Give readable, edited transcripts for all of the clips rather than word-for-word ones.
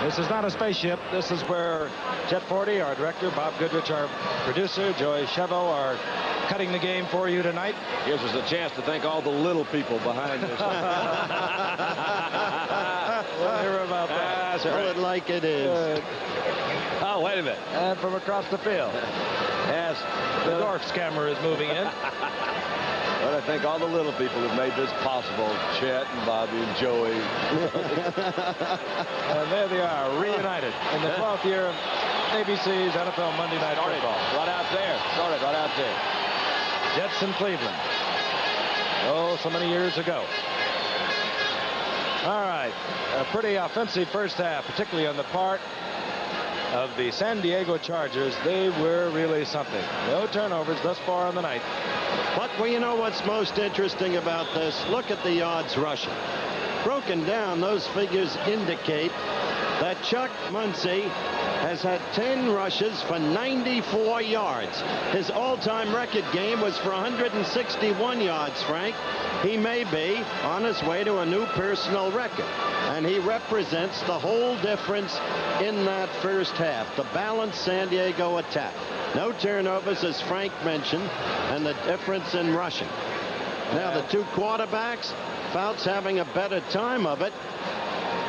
This is not a spaceship. This is where Jet 40, our director, Bob Goodrich, our producer, Joey Chevo, are cutting the game for you tonight. Gives us a chance to thank all the little people behind this. We'll hear about that. Tell it like it is. Oh, wait a minute. And from across the field. Yes, The Dorf's camera is moving in. Well, I thank all the little people who made this possible. Chet and Bobby and Joey. And there they are, reunited in the 12th year of ABC's NFL Monday Night Football. Right out there. Started right out there. Jets in Cleveland. Oh, so many years ago. All right. A pretty offensive first half, particularly on the part of the San Diego Chargers. They were really something. No turnovers thus far on the night. But well, you know what's most interesting about this? Look at the yards rushing. Broken down, those figures indicate that Chuck Muncie has had 10 rushes for 94 yards. His all-time record game was for 161 yards, Frank. He may be on his way to a new personal record. And he represents the whole difference in that first half. The balanced San Diego attack. No turnovers, as Frank mentioned, and the difference in rushing. Now, the two quarterbacks, Fouts having a better time of it.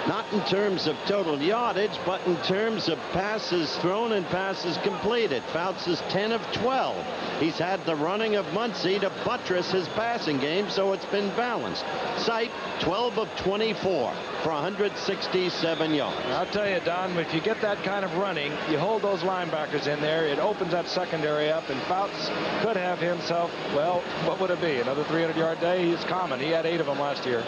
Not in terms of total yardage, but in terms of passes thrown and passes completed. Fouts is 10 of 12. He's had the running of Muncie to buttress his passing game, so it's been balanced. Sight, 12 of 24 for 167 yards. I'll tell you, Don, if you get that kind of running, you hold those linebackers in there, it opens that secondary up, and Fouts could have himself, well, what would it be? Another 300-yard day? He's common. He had 8 of them last year.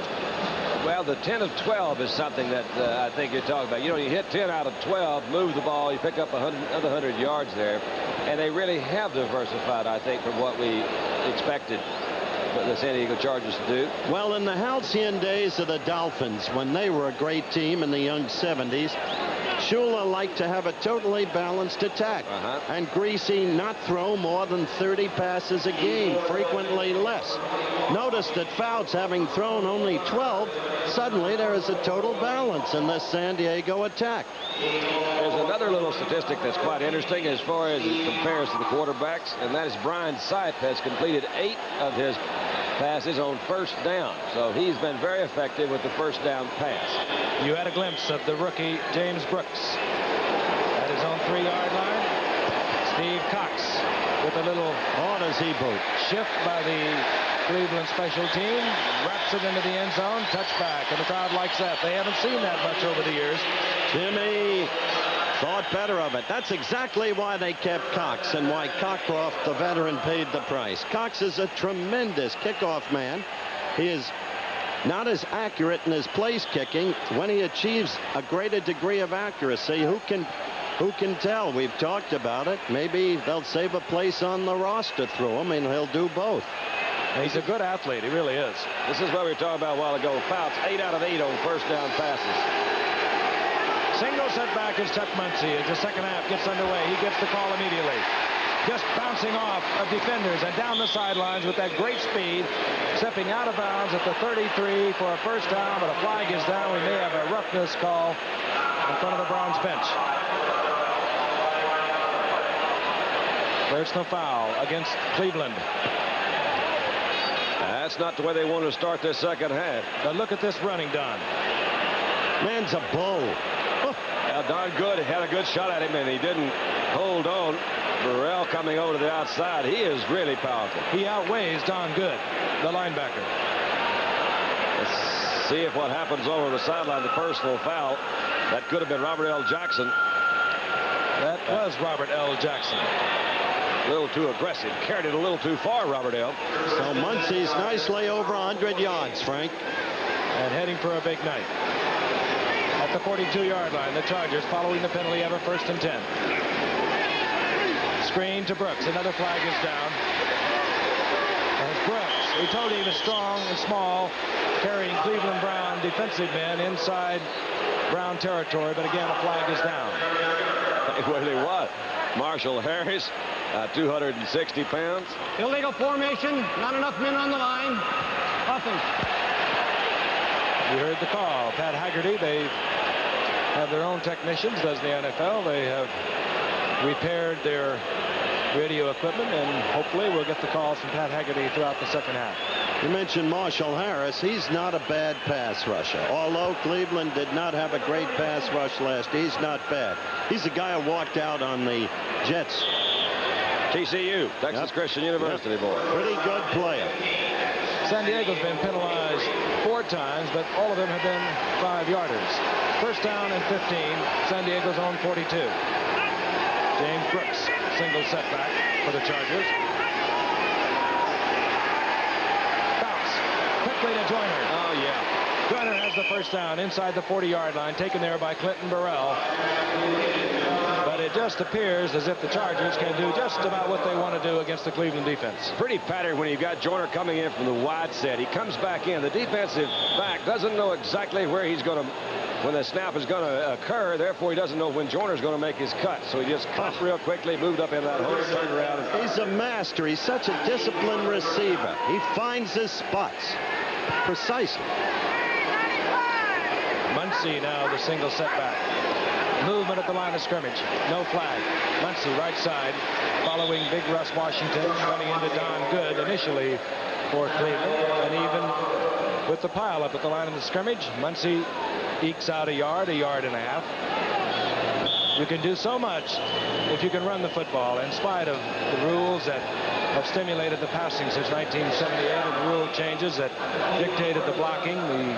Well, the 10 of 12 is something that I think you're talking about. You know, you hit 10 out of 12, move the ball, you pick up another 100 yards there. And they really have diversified, I think, from what we expected the San Diego Chargers to do. Well, in the halcyon days of the Dolphins, when they were a great team in the young 70s, Shula liked to have a totally balanced attack. And Greasy not throw more than 30 passes a game, frequently less. Notice that Fouts, having thrown only 12, suddenly there is a total balance in this San Diego attack. There's another little statistic that's quite interesting as far as it compares to the quarterbacks, and that is Brian Sipe has completed 8 of his passes on first down. So he's been very effective with the first down pass. You had a glimpse of the rookie James Brooks at his own 3-yard line. Steve Cox with a little shift by the Cleveland special team, wraps it into the end zone, touchback, and the crowd likes that. They haven't seen that much over the years. Jimmy thought better of it. That's exactly why they kept Cox and why Cockcroft, the veteran, paid the price. Cox is a tremendous kickoff man. He is not as accurate in his place kicking. When he achieves a greater degree of accuracy, who can tell? We've talked about it. Maybe they'll save a place on the roster through him, and he'll do both. He's a good athlete. He really is. This is what we were talking about a while ago. Fouts, 8 out of 8 on first down passes. Single setback is Chuck Muncie as the second half gets underway. He gets the call immediately. Just bouncing off of defenders and down the sidelines with that great speed. Stepping out of bounds at the 33 for a first down, but a flag is down. We may have a roughness call in front of the Browns bench. Personal foul against Cleveland. That's not the way they want to start this second half. But look at this running, Don. Man's a bull. Now, Don Good had a good shot at him, and he didn't hold on. Burrell coming over to the outside. He is really powerful. He outweighs Don Good, the linebacker. Let's see if what happens over the sideline, the personal foul. That could have been Robert L. Jackson. That was Robert L. Jackson. A little too aggressive. Carried it a little too far, Robert L. So Muncie's nicely over 100 yards, Frank. And heading for a big night. At the 42-yard line, the Chargers following the penalty have a 1st and 10. Screen to Brooks. Another flag is down. As Brooks, we told you he was strong and small, carrying Cleveland Brown defensive men inside Brown territory, but again, a flag is down. What did he what? Marshall Harris, 260 pounds. Illegal formation, not enough men on the line. Offense. You heard the call. Pat Haggerty, they have their own technicians, does the NFL. They have repaired their radio equipment, and hopefully we'll get the calls from Pat Haggerty throughout the second half. You mentioned Marshall Harris. He's not a bad pass rusher. Although Cleveland did not have a great pass rush last year, he's not bad. He's the guy who walked out on the Jets. TCU, Texas Christian University boy. Pretty good player. San Diego's been penalized 4 times, but all of them have been 5-yarders. First down and 15. San Diego's on 42. James Brooks, single setback for the Chargers. Bounce quickly to Joyner. Oh, yeah. Joyner has the first down inside the 40-yard line, taken there by Clinton Burrell. But it just appears as if the Chargers can do just about what they want to do against the Cleveland defense. Pretty pattern when you've got Joyner coming in from the wide set. He comes back in. The defensive back doesn't know exactly where he's going to, when the snap is going to occur. Therefore, he doesn't know when Joyner's going to make his cut. So he just cut real quickly, moved up in that hole, turned around. And He's a master. He's such a disciplined receiver. He finds his spots precisely. Muncie now the single setback. Movement at the line of scrimmage. No flag. Muncie right side following Big Russ Washington running into Don Good initially for Cleveland. And even with the pile up at the line of the scrimmage, Muncie ekes out a yard and a half. You can do so much if you can run the football in spite of the rules that have stimulated the passing since 1978 and the rule changes that dictated the blocking, the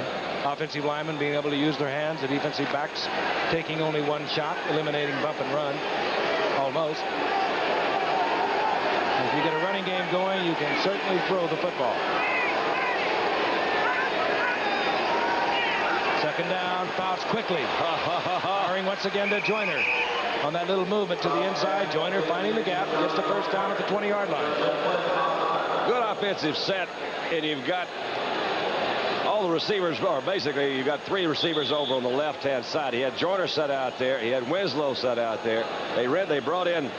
offensive linemen being able to use their hands, the defensive backs taking only one shot, eliminating bump and run almost. If you get a running game going, you can certainly throw the football. Second down, Fouts quickly. Firing once again to Joyner. On that little movement to the inside, Joyner finding the gap, gets the first down at the 20-yard line. good offensive set, and you've got all the receivers, or basically you've got 3 receivers over on the left-hand side. He had Joyner set out there. He had Winslow set out there. They brought in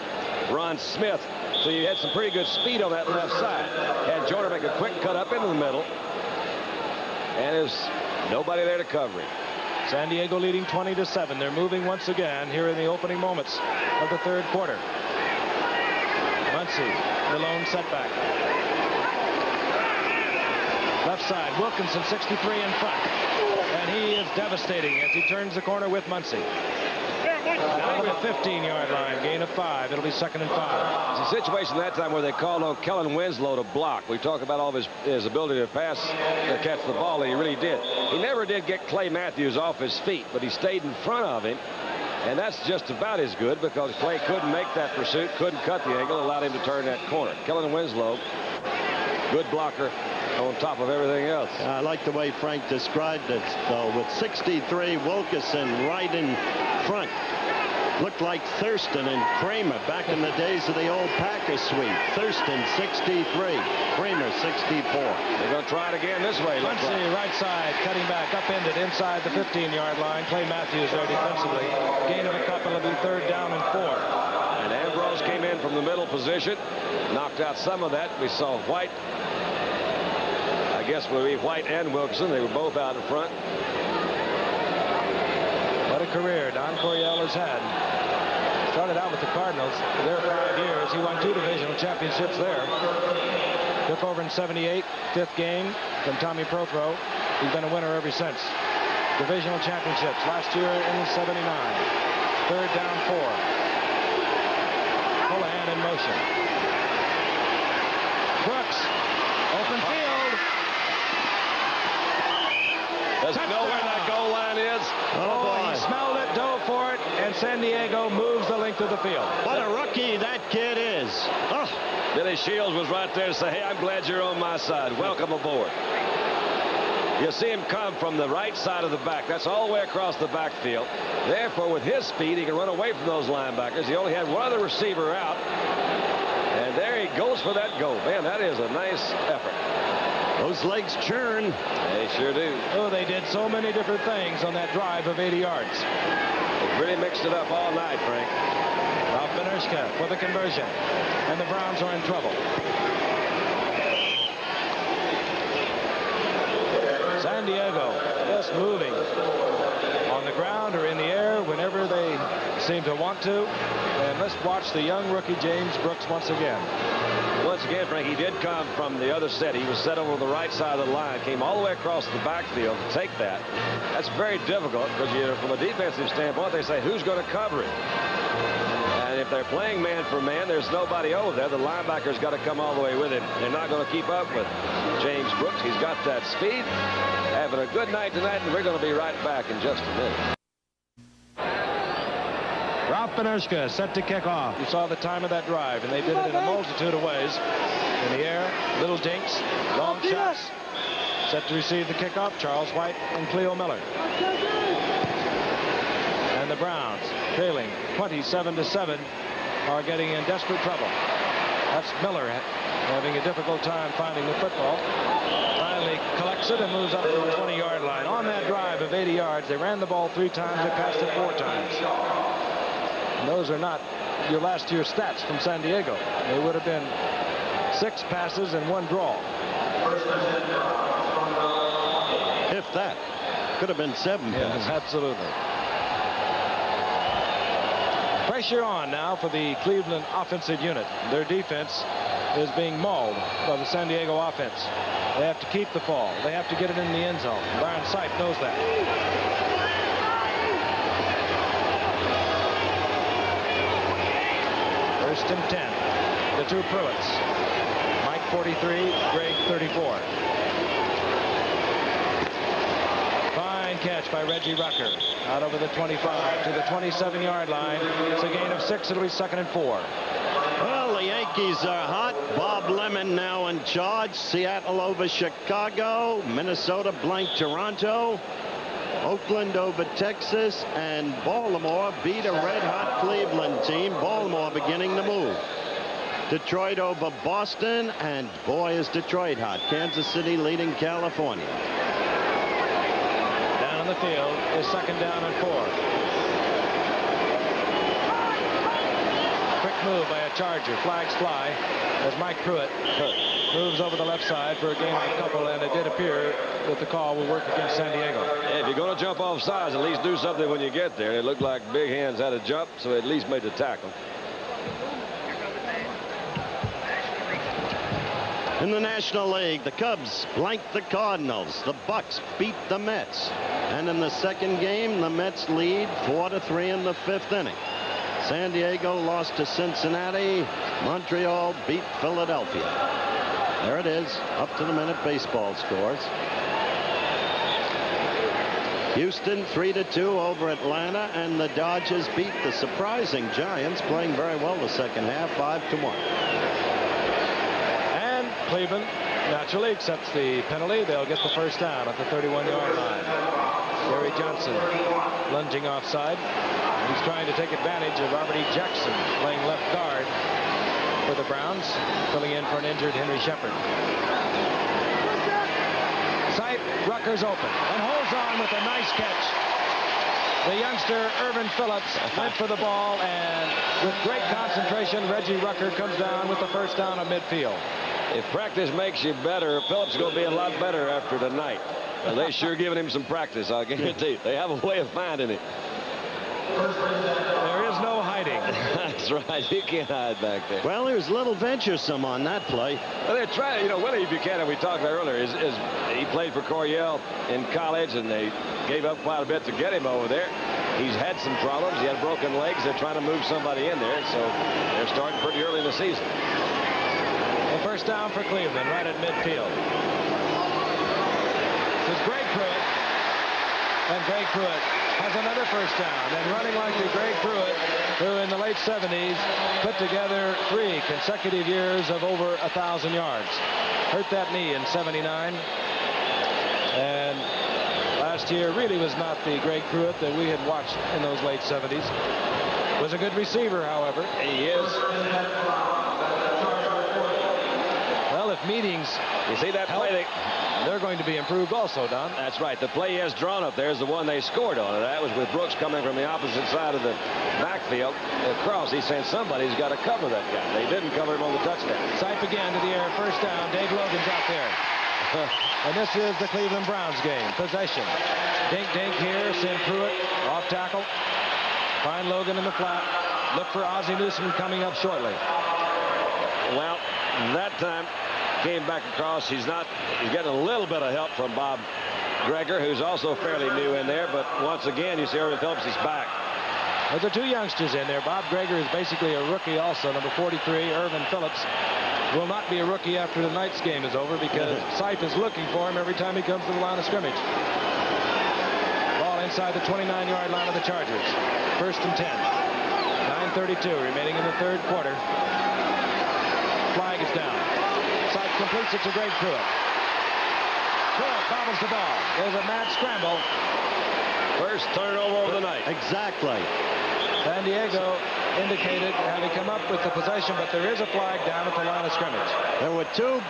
Ron Smith, so you had some pretty good speed on that left side. Had Joyner make a quick cut up into the middle, and there's nobody there to cover him. San Diego leading 20-7. They're moving once again here in the opening moments of the third quarter. Muncie, the lone setback. Left side, Wilkinson 63 in front. And he is devastating as he turns the corner with Muncie. Down to the 15-yard line, gain of 5. It'll be 2nd and 5. It's a situation that time where they called on Kellen Winslow to block. We talk about all of his ability to pass, to catch the ball, and he really did. He never did get Clay Matthews off his feet, but he stayed in front of him. And that's just about as good because Clay couldn't make that pursuit, couldn't cut the angle, allowed him to turn that corner. Kellen Winslow, good blocker on top of everything else. I like the way Frank described it, though, with 63, Wilkinson right in front. Looked like Thurston and Kramer back in the days of the old Packer sweep. Thurston 63, Kramer 64. They're going to try it again this way. Muncie right side, cutting back, upended inside the 15-yard line. Clay Matthews there defensively. Gain of a couple, it'll be 3rd down and 4. And Ambrose came in from the middle position, knocked out some of that. We saw White. I guess will be White and Wilkinson. They were both out in front. What a career Don Coryell has had. Started out with the Cardinals. There 5 years. He won 2 divisional championships there. Took over in '78, 5th game from Tommy Prothro. He's been a winner ever since. Divisional championships last year in '79. 3rd down 4. Houlihan in motion. Brooks, open field. Does he know where that goal line is? Oh, he smelled it, dove for it, and San Diego moves the length of the field. What a rookie that kid is. Oh. Billy Shields was right there to say, hey, I'm glad you're on my side. Welcome aboard. You see him come from the right side of the back. That's all the way across the backfield. Therefore, with his speed, he can run away from those linebackers. He only had one other receiver out. And there he goes for that goal. Man, that is a nice effort. Those legs churn. They sure do. Oh, they did so many different things on that drive of 80 yards. They really mixed it up all night, Frank. Ralph Benershka for the conversion. And the Browns are in trouble. San Diego just moving on the ground or in the air. seem to want to. And let's watch the young rookie James Brooks once again. Once again, Frank, he did come from the other set. He was set over the right side of the line, came all the way across the backfield to take that. That's very difficult because, from a defensive standpoint, they say, who's going to cover it? And if they're playing man for man, there's nobody over there. The linebacker's got to come all the way with him. They're not going to keep up with James Brooks. He's got that speed. Having a good night tonight, and we're going to be right back in just a minute. Ralph Benershka set to kick off. You saw the time of that drive, and they did it in a multitude of ways. In the air, little dinks, long shots. Set to receive the kickoff, Charles White and Cleo Miller. And the Browns, trailing 27-7, are getting in desperate trouble. That's Miller having a difficult time finding the football. Finally collects it and moves up to the 20-yard line. On that drive of 80 yards, they ran the ball 3 times, they passed it 4 times. And those are not your last year's stats from San Diego. They would have been 6 passes and 1 draw. If that. Could have been 7 passes. Yes, absolutely. Pressure on now for the Cleveland offensive unit. Their defense is being mauled by the San Diego offense. They have to keep the ball. They have to get it in the end zone. Brian Sipe knows that. First and 10. The 2 Pruitts. Mike 43, Greg 34. Fine catch by Reggie Rucker. Out over the 25 to the 27-yard line. It's a gain of 6. It'll be 2nd and 4. Well, the Yankees are hot. Bob Lemon now in charge. Seattle over Chicago. Minnesota blanked Toronto. Oakland over Texas. And Baltimore beat a red-hot Cleveland team. Baltimore beginning to move. Detroit over Boston. And boy, is Detroit hot. Kansas City leading California. Down on the field is 2nd down and 4. Move by a Charger. Flags fly as Mike Pruitt moves over the left side for a gain of a couple, and it did appear that the call will work against San Diego. If you're going to jump off sides, at least do something when you get there. It looked like Big Hands had a jump, so at least made the tackle. In the National League, the Cubs blanked the Cardinals. The Bucks beat the Mets. And in the second game, the Mets lead 4-3 in the 5th inning. San Diego lost to Cincinnati. Montreal beat Philadelphia. There it is, up to the minute baseball scores. Houston 3-2 over Atlanta, and the Dodgers beat the surprising Giants, playing very well the second half, 5-1. And Cleveland naturally accepts the penalty. They'll get the first down at the 31-yard line. Gary Johnson lunging offside. He's trying to take advantage of Robert E. Jackson playing left guard for the Browns, filling in for an injured Henry Shepard. Sipe, Rucker's open and holds on with a nice catch. The youngster Irvin Phillips went for the ball, and with great concentration, Reggie Rucker comes down with the first down of midfield. If practice makes you better, Phillips is going to be a lot better after tonight. Well, they're sure giving him some practice, I guarantee you. They have a way of finding it. There is no hiding. That's right. You can't hide back there. Well, there's little venturesome on that play. Well, they're trying. Willie Buchanan, we talked about earlier, he played for Coryell in college, and they gave up quite a bit to get him over there. He's had some problems. He had broken legs. They're trying to move somebody in there, so they're starting pretty early in the season. The first down for Cleveland, right at midfield. This is Greg Pruitt, and Greg Pruitt has another first down, and running like the Greg Pruitt, who in the late 70s put together 3 consecutive years of over 1,000 yards. Hurt that knee in 79, and last year really was not the Greg Pruitt that we had watched in those late 70s. Was a good receiver, however. He is. Well, if meetings, you see that play, they're going to be improved also, Don. That's right. The play he has drawn up there is the one they scored on. That was with Brooks coming from the opposite side of the backfield across. He's saying somebody's got to cover that guy. They didn't cover him on the touchdown. Sipe again to the air. First down. Dave Logan's out there. And this is the Cleveland Browns game. Possession. Dink here. Send Pruitt off tackle. Find Logan in the flat. Look for Ozzie Newsome coming up shortly. Well, that time came back across. He's getting a little bit of help from Bob Greger, who's also fairly new in there. But once again, you see Irvin Phillips is back. There's the two youngsters in there. Bob Greger is basically a rookie also. Number 43, Irvin Phillips, will not be a rookie after tonight's game is over because Sipe is looking for him every time he comes to the line of scrimmage. Ball inside the 29-yard line of the Chargers. 1st and 10. 9:32 remaining in the third quarter. Flag is down. Sipe completes it to Greg Pruitt. Pruitt bobbles the ball. There's a mad scramble. First turnover of the night. Exactly. San Diego indicated having come up with the possession, but there is a flag down at the line of scrimmage. There were two.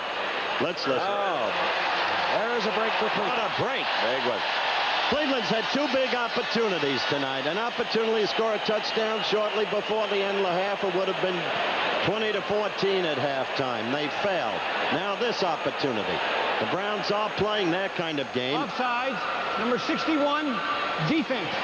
Let's listen. Oh, There is a break for Cleveland. What a break. big one. Cleveland's had two big opportunities tonight. An opportunity to score a touchdown shortly before the end of the half. It would have been 20-14 at halftime. They failed. Now this opportunity. The Browns are playing that kind of game. Offside, number 61, defense.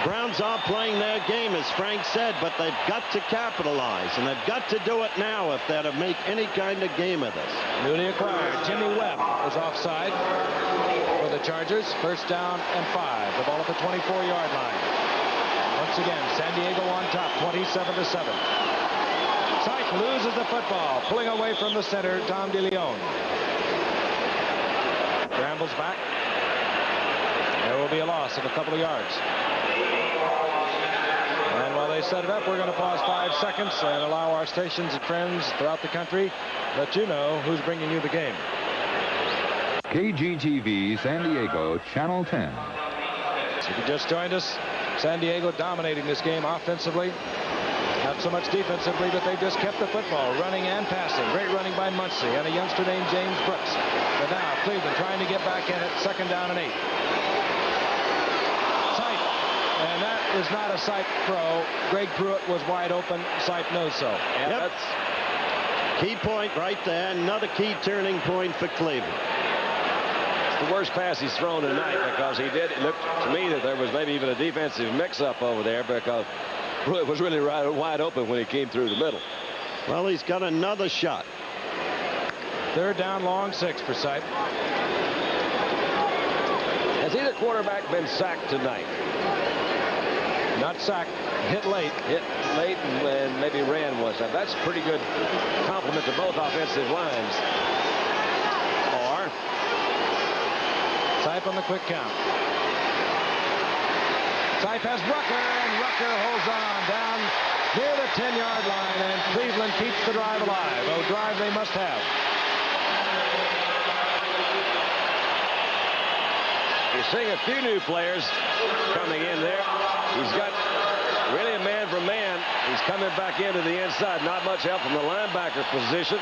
The Browns are playing their game, as Frank said, but they've got to capitalize, and they've got to do it now if they're to make any kind of game of this. Newly acquired Jimmy Webb is offside for the Chargers. 1st down and 5. The ball at the 24-yard line. Once again, San Diego on top, 27-7. Sipe loses the football, pulling away from the center, Tom DeLeon. Scrambles back. There will be a loss of a couple of yards. And while they set it up, we're going to pause 5 seconds and allow our stations and friends throughout the country let you know who's bringing you the game. KGTV San Diego, Channel 10. So if you just joined us, San Diego dominating this game offensively. Not so much defensively, but they just kept the football running and passing. Great running by Muncie and a youngster named James Brooks. But now Cleveland trying to get back in it. 2nd down and 8. Sipe. And that is not a Sipe throw. Greg Pruitt was wide open. Sipe knows so. Yep. That's key point right there. Another key turning point for Cleveland. It's the worst pass he's thrown tonight because it looked to me that there was maybe even a defensive mix-up over there because Pruitt was really wide open when he came through the middle. Well, he's got another shot. 3rd down, long 6 for Sipe. Has either quarterback been sacked tonight? Not sacked. Hit late. Hit late and maybe ran once. Now, that's a pretty good compliment to both offensive lines. Or Sipe on the quick count. Sipe has Rucker, and Rucker holds on down near the 10-yard line, and Cleveland keeps the drive alive. A drive they must have. you're seeing a few new players coming in there. He's got really a man for man. He's coming back into the inside. Not much help from the linebacker position.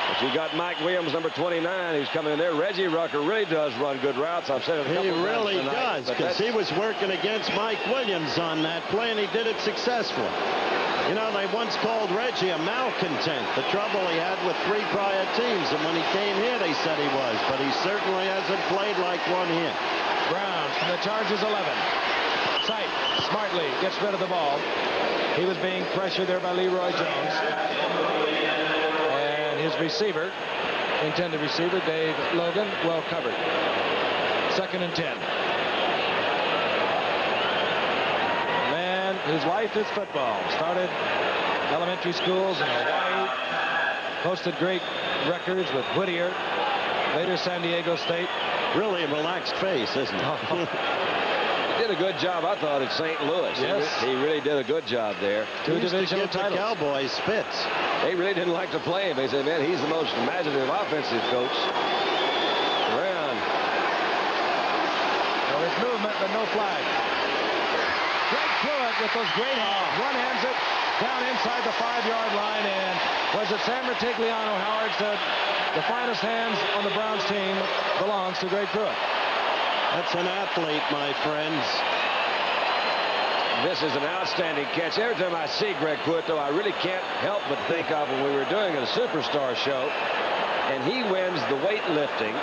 But you got Mike Williams, number 29, who's coming in there. Reggie Rucker really does run good routes. I've said it a couple He really tonight, does, because he was working against Mike Williams on that play, and he did it successfully. You know, they once called Reggie a malcontent, the trouble he had with 3 prior teams, and when he came here, they said he was, but he certainly hasn't played like one here. Browns from the Chargers 11. Sipe smartly gets rid of the ball. He was being pressured there by Leroy Jones. And his receiver, intended receiver, Dave Logan, well covered. 2nd and 10. Man whose life is football. Started elementary schools in Hawaii. Posted great records with Whittier. Later San Diego State. Really a relaxed face, isn't it? He did a good job, I thought, at St. Louis. Yes. He really did a good job there. 2 divisional to give titles. the Cowboys fits. They really didn't like to play him. They said, man, he's the most imaginative offensive coach around. Well, there's movement, but no flag. Greg Pruitt with those great hands. One-hands it down inside the 5-yard line. And was it Sam Retigliano, Howard said, the finest hands on the Browns team belongs to Greg Pruitt. That's an athlete, my friends. This is an outstanding catch. Every time I see Greg Pruitt, though, I really can't help but think of when we were doing a Superstar show, and he wins the weightlifting.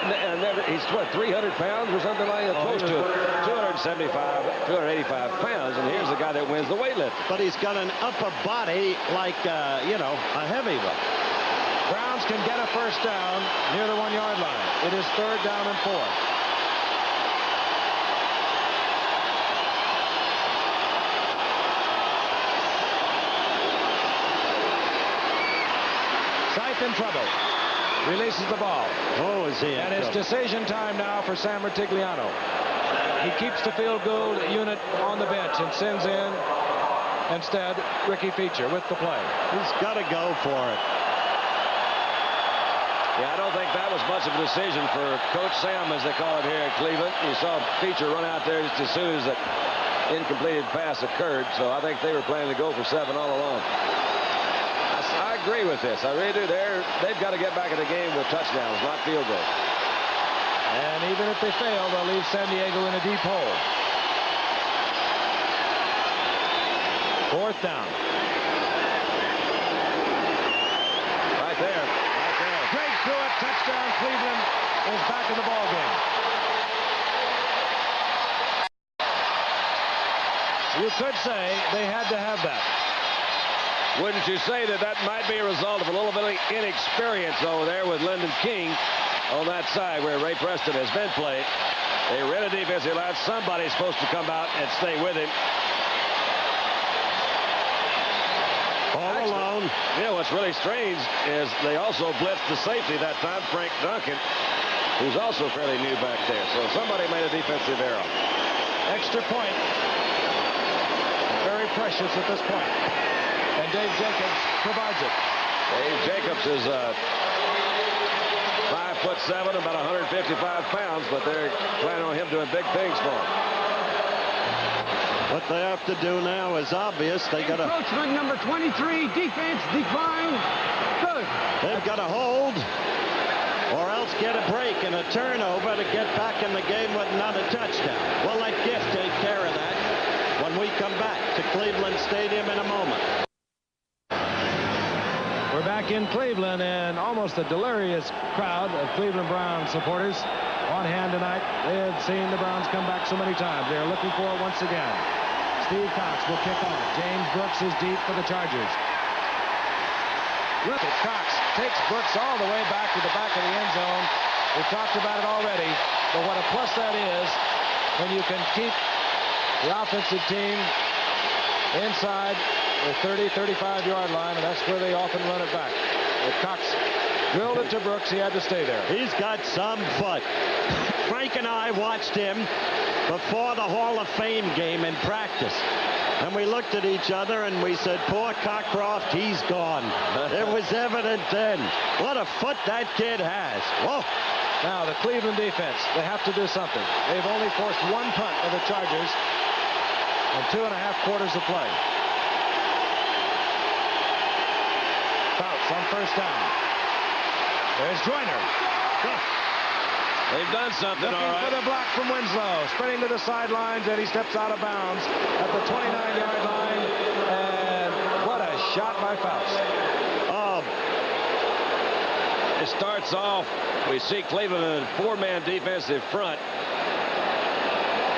He's what, 300 pounds or something like that? Close to it. 275, 285 pounds, and here's the guy that wins the weightlifting. But he's got an upper body like, you know, a heavyweight. Browns can get a first down near the 1-yard line. It is 3rd down and 4. Scythe in trouble. Releases the ball. Oh, is he in And it's trouble? decision time now for Sam Martigliano. He keeps the field goal unit on the bench and sends in instead Ricky Feature with the play. He's got to go for it. Yeah, I don't think that was much of a decision for Coach Sam, as they call it here in Cleveland. You saw Feature run out there just as soon as that incompleted pass occurred, so I think they were planning to go for 7 all along. I agree with this. I really do. They've got to get back in the game with touchdowns, not field goals. And even if they fail, they'll leave San Diego in a deep hole. 4th down. Right there. Drake threw it. Touchdown. Cleveland is back in the ball game. You could say they had to have that. Wouldn't you say that might be a result of a little bit of inexperience over there with Lyndon King on that side where Ray Preston has been played. They ran a defensive line. Somebody's supposed to come out and stay with him. All alone. You know, what's really strange is they also blitzed the safety that time, Frank Duncan, who's also fairly new back there. So somebody made a defensive error. Extra point. Very precious at this point. And Dave Jacobs provides it. Dave Jacobs is 5'7", about 155 pounds, but they're planning on him doing big things for him. What they have to do now is obvious. They got to. Encroachment number 23. Defense decline. Good. They've got to hold, or else get a break and a turnover to get back in the game with another touchdown. We'll let Gift take care of that when we come back to Cleveland Stadium in a moment. We're back in Cleveland, and almost a delirious crowd of Cleveland Browns supporters on hand tonight. They have seen the Browns come back so many times. They are looking for it once again. Steve Cox will kick off. James Brooks is deep for the Chargers. Look at Cox. Takes Brooks all the way back to the back of the end zone. We've talked about it already, but what a plus that is when you can keep the offensive team inside the 30, 35-yard line, and that's where they often run it back. If Cox drilled it to Brooks, he had to stay there. He's got some foot. Frank and I watched him before the Hall of Fame game in practice. And we looked at each other and we said, poor Cockcroft, he's gone. It was evident then. What a foot that kid has. Whoa. Now, the Cleveland defense, they have to do something. They've only forced 1 punt of the Chargers in 2.5 quarters of play. Fouts on first down. There's Joyner. They've done something, Looking all right. for the block from Winslow. Spreading to the sidelines, and he steps out of bounds at the 29-yard line. And what a shot by Fouts. It starts off, we see Cleveland in a 4-man defensive front.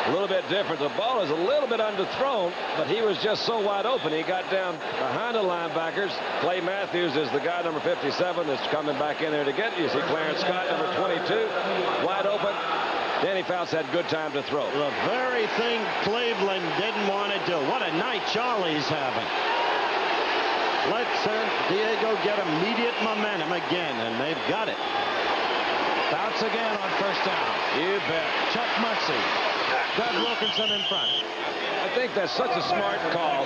A little bit different. The ball is a little bit underthrown, but he was just so wide open. He got down behind the linebackers. Clay Matthews is the guy, number 57, that's coming back in there to get you. See Clarence Scott, number 22, wide open. Danny Fouts had good time to throw. The very thing Cleveland didn't want to do. What a night Charlie's having. Let San Diego get immediate momentum again, and they've got it. Fouts again on first down. You bet. Chuck Muncie. Doug Wilkinson in front. I think that's such a smart call.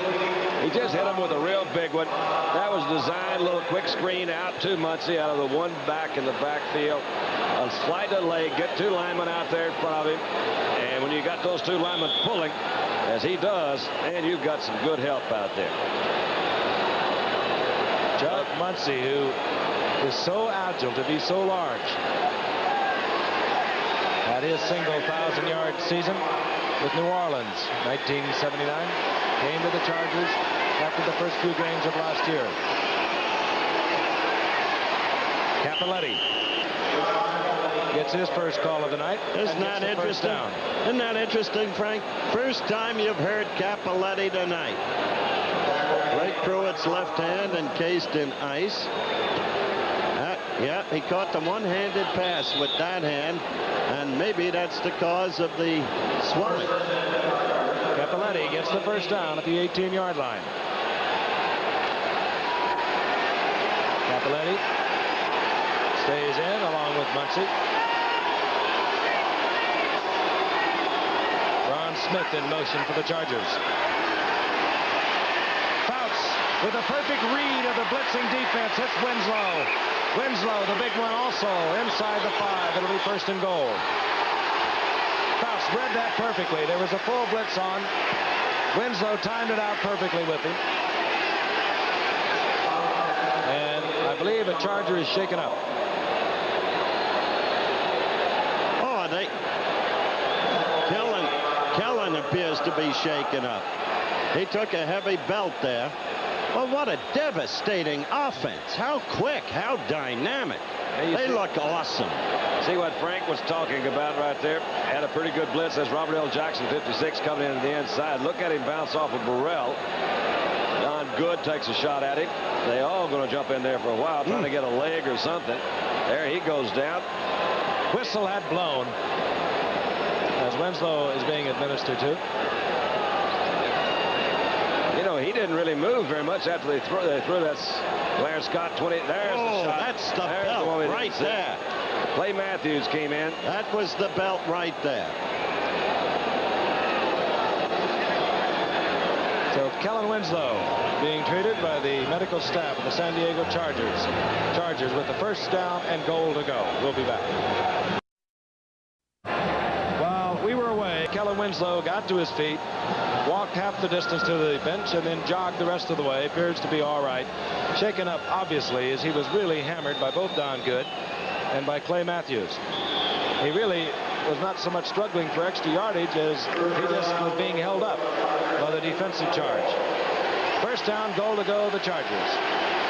He just hit him with a real big one. That was designed, a little quick screen out to Muncie out of the one back in the backfield. A slight delay, get 2 linemen out there in front of him. And when you got those 2 linemen pulling, as he does, and you've got some good help out there. Chuck Muncie, who is so agile to be so large. Had his single 1,000-yard season with New Orleans, 1979. Came to the Chargers after the first few games of last year. Cappelletti. gets his first call of the night. Isn't that interesting? Isn't that interesting, Frank? First time you've heard Cappelletti tonight. Right Pruitt's left hand encased in ice. Yeah, he caught the one-handed pass with that hand, and maybe that's the cause of the swelling. Cappelletti gets the first down at the 18-yard line. Cappelletti stays in along with Muncy. Ron Smith in motion for the Chargers. Fouts with a perfect read of the blitzing defense. Hits Winslow. Winslow, the big one, also inside the 5. It'll be first and goal. Fouts read that perfectly. There was a full blitz on. Winslow timed it out perfectly with him. And I believe a Charger is shaken up. Oh, Kellen appears to be shaken up. He took a heavy belt there. Well, what a devastating offense. How quick, how dynamic. They look awesome. See what Frank was talking about right there? Had a pretty good blitz. That's Robert L. Jackson, 56, coming in on the inside. Look at him bounce off of Burrell. Don Good takes a shot at him. They all going to jump in there for a while, trying to get a leg or something. There he goes down. Whistle had blown as Winslow is being administered to. You know, he didn't really move very much after they threw that Clarence Scott 20. There's the shot. That's the belt right there. Clay Matthews came in. That was the belt right there. So Kellen Winslow being treated by the medical staff of the San Diego Chargers. Chargers with the first down and goal to go. We'll be back. While we were away, Kellen Winslow got to his feet, walked half the distance to the bench, and then jogged the rest of the way. Appears to be all right. Shaken up, obviously, as he was really hammered by both Don Good and by Clay Matthews. He really was not so much struggling for extra yardage as he just was being held up by the defensive charge. First down, goal to go, the Chargers.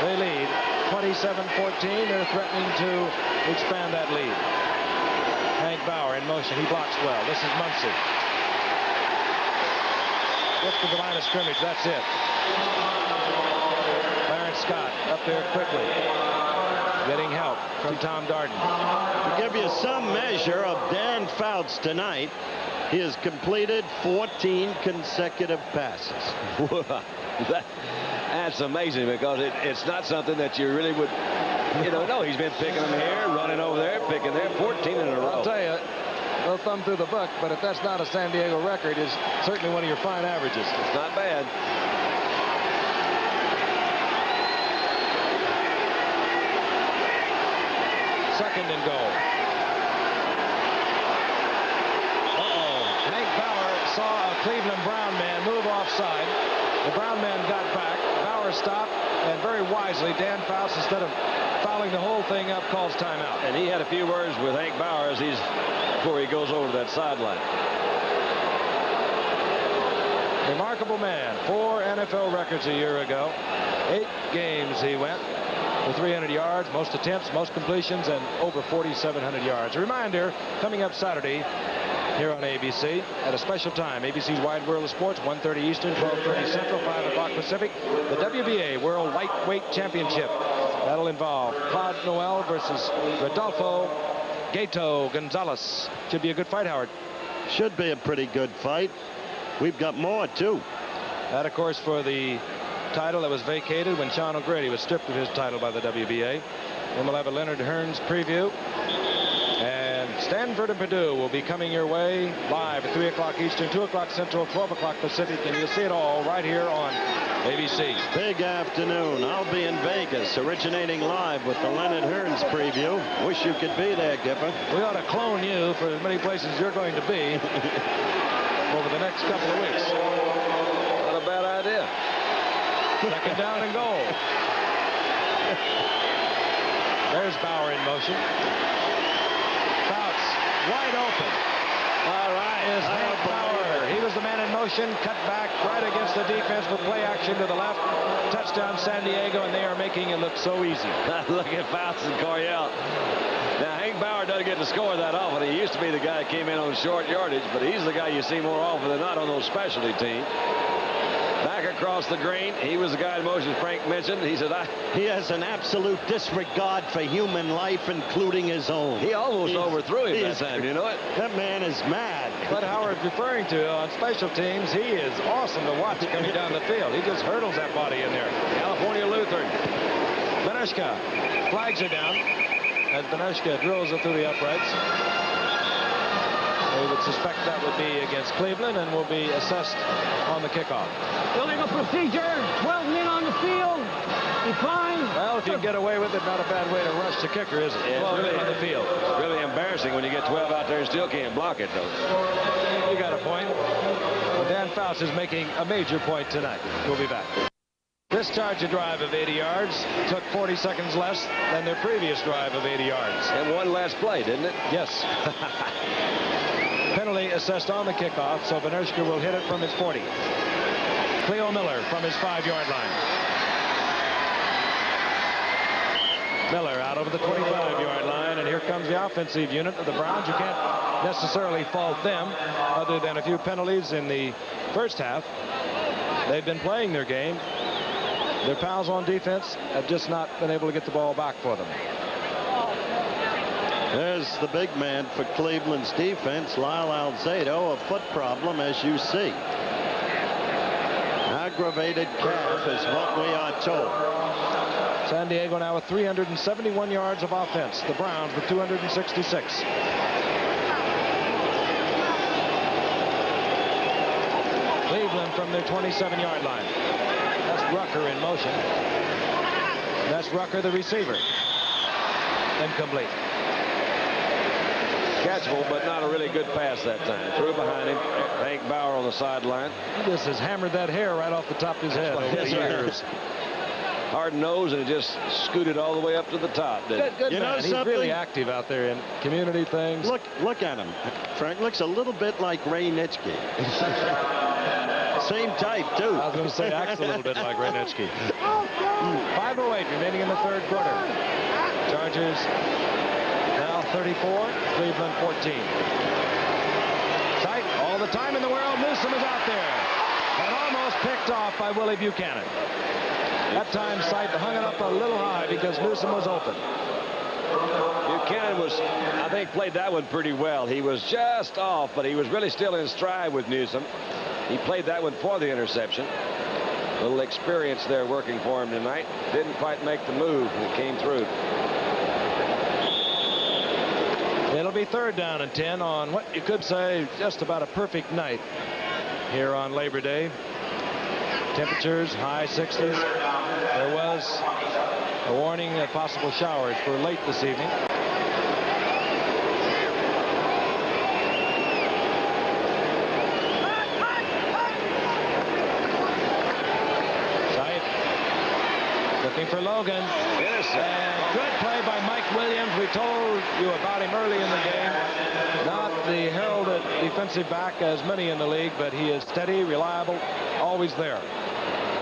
They lead 27-14. They're threatening to expand that lead. Hank Bauer in motion. He blocks well. This is Muncy. Gets to the line of scrimmage. That's it. Clarence Scott up there quickly. Getting help from Tom Darden. To give you some measure of Dan Fouts tonight, he has completed 14 consecutive passes. That's amazing, because it's not something that you really would, know. He's been picking them here, running over there, picking there, 14 in a row. I'll tell you, no thumb through the book, but if that's not a San Diego record, it's certainly one of your fine averages. It's not bad. Second and goal. Hank Bauer saw a Cleveland Brown man move offside. The Brown man got back. Bauer stopped, and very wisely, Dan Fouts, instead of fouling the whole thing up, calls timeout. And he had a few words with Hank Bauer before he goes over to that sideline. Remarkable man. 4 NFL records a year ago. 8 games he went with 300 yards, most attempts, most completions, and over 4,700 yards. A reminder, coming up Saturday here on ABC at a special time, ABC's Wide World of Sports, 1:30 Eastern, 12:30 Central, 5 o'clock Pacific, the WBA World Lightweight Championship. That'll involve Claude Noel versus Rodolfo Gato Gonzalez. Should be a good fight, Howard. Should be a pretty good fight. We've got more, too. That, of course, for the title that was vacated when Sean O'Grady was stripped of his title by the WBA. Then we'll have a Leonard Hearns preview. And Stanford and Purdue will be coming your way live at 3 o'clock Eastern, 2 o'clock Central, 12 o'clock Pacific, and you'll see it all right here on ABC. Big afternoon. I'll be in Vegas, originating live with the Leonard Hearns preview. Wish you could be there, Gipper. We ought to clone you for as many places you're going to be over the next couple of weeks. Not a bad idea. Second down and goal. There's Bauer in motion. Fouts wide open. All right. Is Hank Bauer. He was the man in motion, cut back right against the defense with play action to the left. Touchdown San Diego, and they are making it look so easy. Look at Fouts and Coryell. Now, Hank Bauer doesn't get to score that often. He used to be the guy that came in on short yardage, but he's the guy you see more often than not on those specialty teams. Back across the green. He was the guy in motion Frank mentioned. He said, He has an absolute disregard for human life, including his own. He almost overthrew him that time, you know it? That man is mad. What Howard's referring to on special teams, he is awesome to watch coming down the field. He just hurdles that body in there. California Lutheran. Benushka. Flags are down as Benushka drills it through the uprights. We would suspect that would be against Cleveland and will be assessed on the kickoff. Illegal procedure. 12 men on the field. Decline. Well, if you can get away with it, not a bad way to rush the kicker, is it? Yeah, 12 men on the field. It's really embarrassing when you get 12 out there and still can't block it, though. You got a point. Dan Fouts is making a major point tonight. We'll be back. This Charger drive of 80 yards took 40 seconds less than their previous drive of 80 yards. And one last play, didn't it? Yes. Penalty assessed on the kickoff, so Benushka will hit it from his 40. Cleo Miller from his 5-yard line. Miller out over the 25-yard line, and here comes the offensive unit of the Browns. You can't necessarily fault them, other than a few penalties in the first half. They've been playing their game. Their pals on defense have just not been able to get the ball back for them. There's the big man for Cleveland's defense, Lyle Alzado, a foot problem, as you see. Aggravated calf is what we are told. San Diego now with 371 yards of offense. The Browns with 266. Cleveland from their 27-yard line. That's Rucker in motion. That's Rucker, the receiver. Incomplete. Catchable, but not a really good pass that time. Threw behind him. Hank Bauer on the sideline. He just has hammered that hair right off the top of his head over the years. Hard nose, and it just scooted all the way up to the top. Good You know man. He's something? really active out there in community things. Look at him. Frank looks a little bit like Ray Nitschke. Same type, too. I was going to say acts a little bit like Ray Nitschke. 5:08 remaining in the third quarter. Chargers now 34, Cleveland 14. Tight all the time in the world. Newsom is out there and almost picked off by Willie Buchanan. That time Sight hung it up a little high because Newsom was open. Buchanan was, I think, played that one pretty well. He was just off, but he was really still in stride with Newsom. He played that one for the interception. A little experience there working for him tonight. Didn't quite make the move, and it came through. It'll be 3rd down and 10 on what you could say just about a perfect night here on Labor Day. Temperatures high 60s. There was a warning of possible showers for late this evening. Sight looking for Logan. And good play by Mike Williams. We told you about him early in the game. Not the heralded defensive back as many in the league, but he is steady, reliable, always there.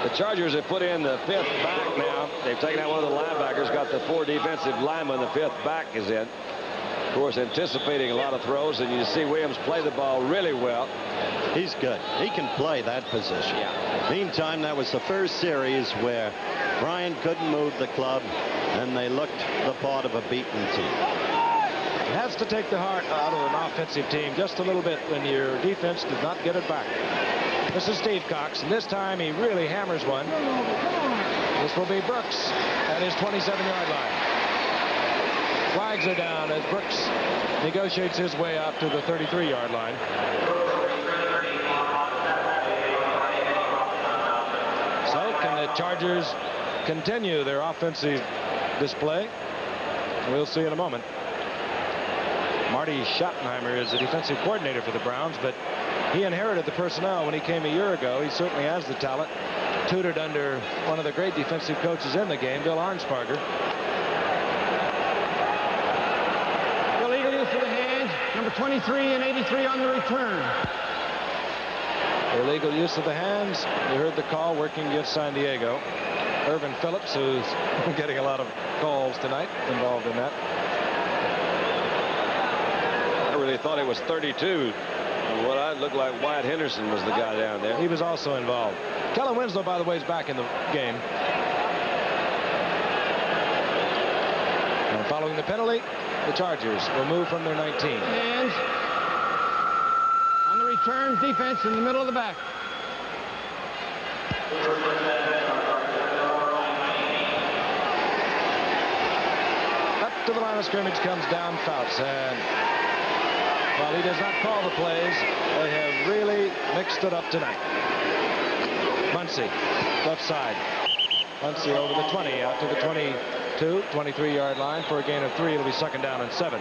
The Chargers have put in the 5th back now. They've taken out one of the linebackers, got the 4 defensive linemen. The 5th back is in. Of course, anticipating a lot of throws, and you see Williams play the ball really well. He's good. He can play that position. Yeah. Meantime, that was the first series where Brian couldn't move the club, and they looked the part of a beaten team. It has to take the heart out of an offensive team just a little bit when your defense does not get it back. This is Steve Cox, and this time he really hammers one. This will be Brooks at his 27-yard line. Flags are down as Brooks negotiates his way out to the 33-yard line. So can the Chargers continue their offensive display? We'll see in a moment. Marty Schottenheimer is the defensive coordinator for the Browns, but he inherited the personnel when he came a year ago. He certainly has the talent. Tutored under one of the great defensive coaches in the game, Bill Arnsparger. Illegal use of the hands. Number 23 and 83 on the return. Illegal use of the hands. You heard the call working against San Diego. Irvin Phillips, who's getting a lot of calls tonight, involved in that. I really thought it was 32. What I looked like Wyatt Henderson was the guy down there. He was also involved. Kellen Winslow, by the way, is back in the game. And following the penalty, the Chargers will move from their 19. Hands. On the return, defense in the middle of the back. Up to the line of scrimmage comes down Fouts. And while he does not call the plays, they have really mixed it up tonight. Muncy, left side. Muncy over the 20, out to the 22, 23-yard line for a gain of 3. It'll be 2nd down and 7.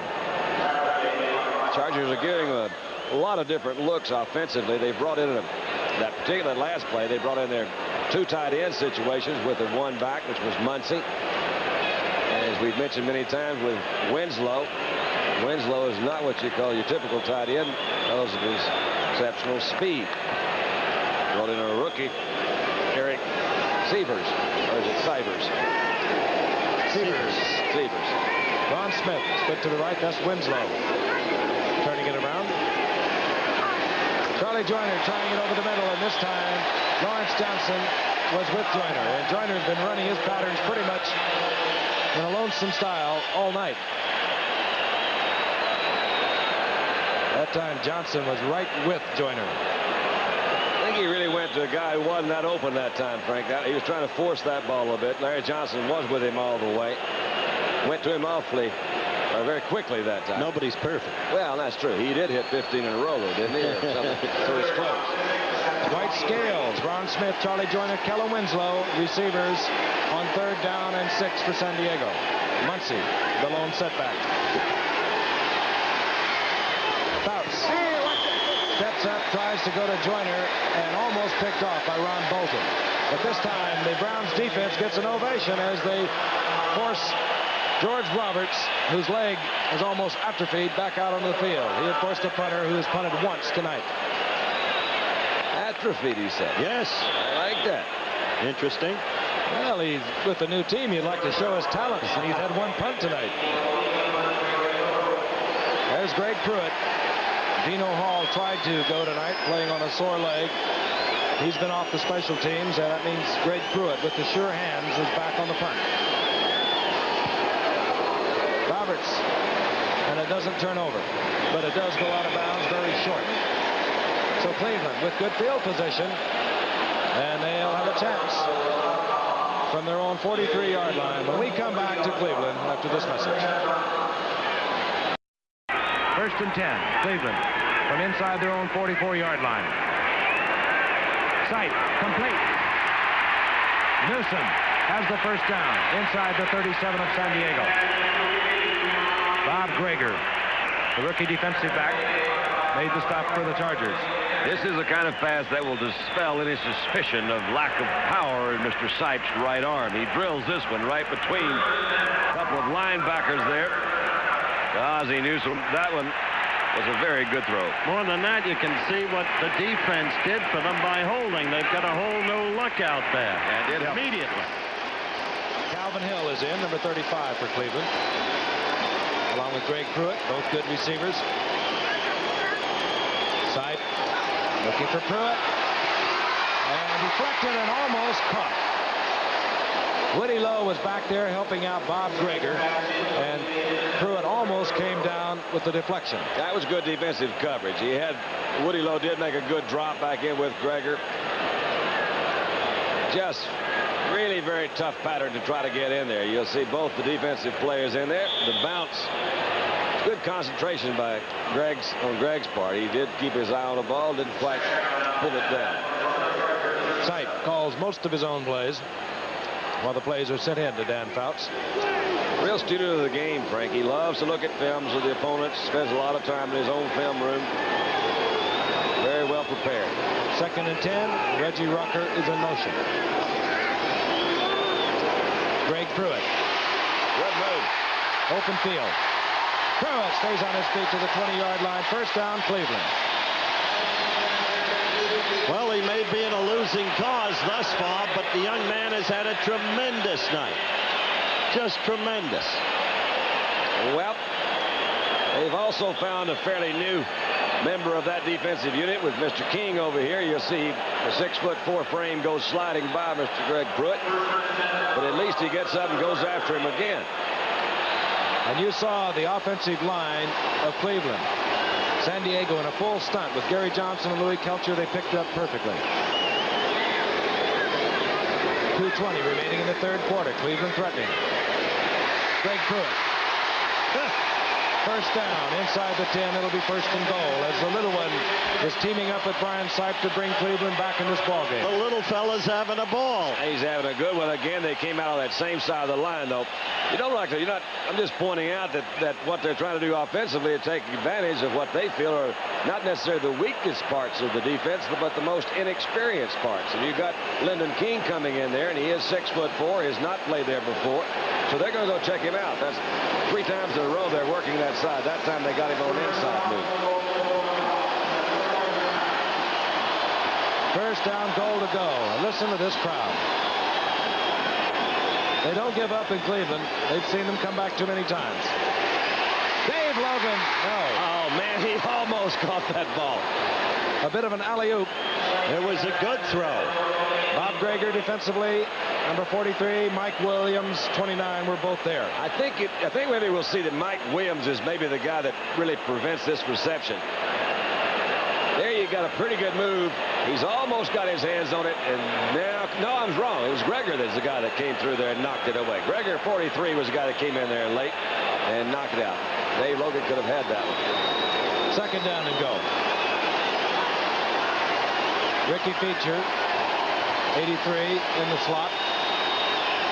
Chargers are getting a lot of different looks offensively. They brought in that particular last play. They brought in their 2 tight end situations with the 1 back, which was Muncy. And as we've mentioned many times with Winslow, Winslow is not what you call your typical tight end because of his exceptional speed. Brought in a rookie, Eric Sievers, or is it Sivers? Sievers. Ron Smith split to the right. That's Winslow. Turning it around. Charlie Joyner trying it over the middle, and this time Lawrence Johnson was with Joyner. And Joyner has been running his patterns pretty much in a lonesome style all night. That time Johnson was right with Joyner. I think he really went to a guy who wasn't that open that time, Frank. He was trying to force that ball a bit. Larry Johnson was with him all the way. Went to him awfully, very quickly that time. Nobody's perfect. Well, that's true. He did hit 15 in a row, though, didn't he? So it's close. White Scales, Ron Smith, Charlie Joyner, Kellen Winslow, receivers on 3rd down and 6 for San Diego. Muncy, the lone setback. Fouts steps up, tries to go to Joyner, and almost picked off by Ron Bolton. But this time, the Browns defense gets an ovation as they force George Roberts, whose leg is almost atrophied, back out onto the field. He had forced a punter who has punted once tonight. Atrophied, he said. Yes. I like that. Interesting. Well, he's with the new team. He'd like to show his talents, and he's had 1 punt tonight. There's Greg Pruitt. Dino Hall tried to go tonight, playing on a sore leg. He's been off the special teams, and that means Greg Pruitt, with the sure hands, is back on the punt. Roberts, and it doesn't turn over, but it does go out of bounds very short. So Cleveland with good field position, and they'll have a chance from their own 43-yard line when we come back to Cleveland after this message. 1st and 10, Cleveland from inside their own 44-yard line. Sight complete. Newsom has the 1st down inside the 37 of San Diego. Bob Greger, the rookie defensive back, made the stop for the Chargers. This is the kind of pass that will dispel any suspicion of lack of power in Mr. Sipes' right arm. He drills this one right between a couple of linebackers there. Ozzie Newsom, that one was a very good throw. More than that, you can see what the defense did for them by holding. They've got a whole new look out there. And did immediately. Calvin Hill is in, number 35 for Cleveland, along with Greg Pruitt, both good receivers. Sight looking for Pruitt, and deflected and almost caught. Woody Lowe was back there helping out Bob Greger, and Pruitt almost came down with the deflection. That was good defensive coverage. Woody Lowe did make a good drop back in with Greger. Just really very tough pattern to try to get in there. You'll see both the defensive players in there. The bounce, good concentration by on Greg's part. He did keep his eye on the ball, didn't quite pull it down. Sight calls most of his own plays, while the plays are sent in to Dan Fouts. Real student of the game, Frank. He loves to look at films of the opponents, spends a lot of time in his own film room. Very well prepared. 2nd and 10, Reggie Rucker is in motion. Greg Pruitt. Good move. Open field. Pruitt stays on his feet to the 20-yard line. First down, Cleveland. Well, he may be in a losing cause thus far, but the young man has had a tremendous night. Just tremendous. Well, they've also found a fairly new member of that defensive unit with Mr. King over here. You'll see the 6'4" frame goes sliding by Mr. Greg Pruitt, but at least he gets up and goes after him again. And you saw the offensive line of Cleveland. San Diego in a full stunt with Gary Johnson and Louis Kelcher. They picked it up perfectly. 2:20 remaining in the third quarter. Cleveland threatening. Greg Pruitt. First down inside the 10. It'll be first and goal as the little one is teaming up with Brian Sipe to bring Cleveland back in this ballgame. The little fella's having a ball. He's having a good one. Again, they came out on that same side of the line, though. You don't like to. You're not. I'm just pointing out that what they're trying to do offensively is take advantage of what they feel are not necessarily the weakest parts of the defense, but the most inexperienced parts. And you've got Lyndon King coming in there, and he is 6'4". He has not played there before, so they're going to go check him out. That's 3 times in a row they're working that side. That time they got him on inside move. First down, goal to go. And listen to this crowd. They don't give up in Cleveland. They've seen them come back too many times. Dave Logan. No. Oh, man, he almost caught that ball. A bit of an alley-oop. It was a good throw. Bob Greger defensively. Number 43, Mike Williams, 29, were both there. I think maybe we'll see that Mike Williams is maybe the guy that really prevents this reception. There you got a pretty good move. He's almost got his hands on it, and now, no, I was wrong. It was Greger that's the guy that came through there and knocked it away. Greger, 43, was the guy that came in there late and knocked it out. Dave Logan could have had that one. Second down and go. Ricky Feature, 83 in the slot.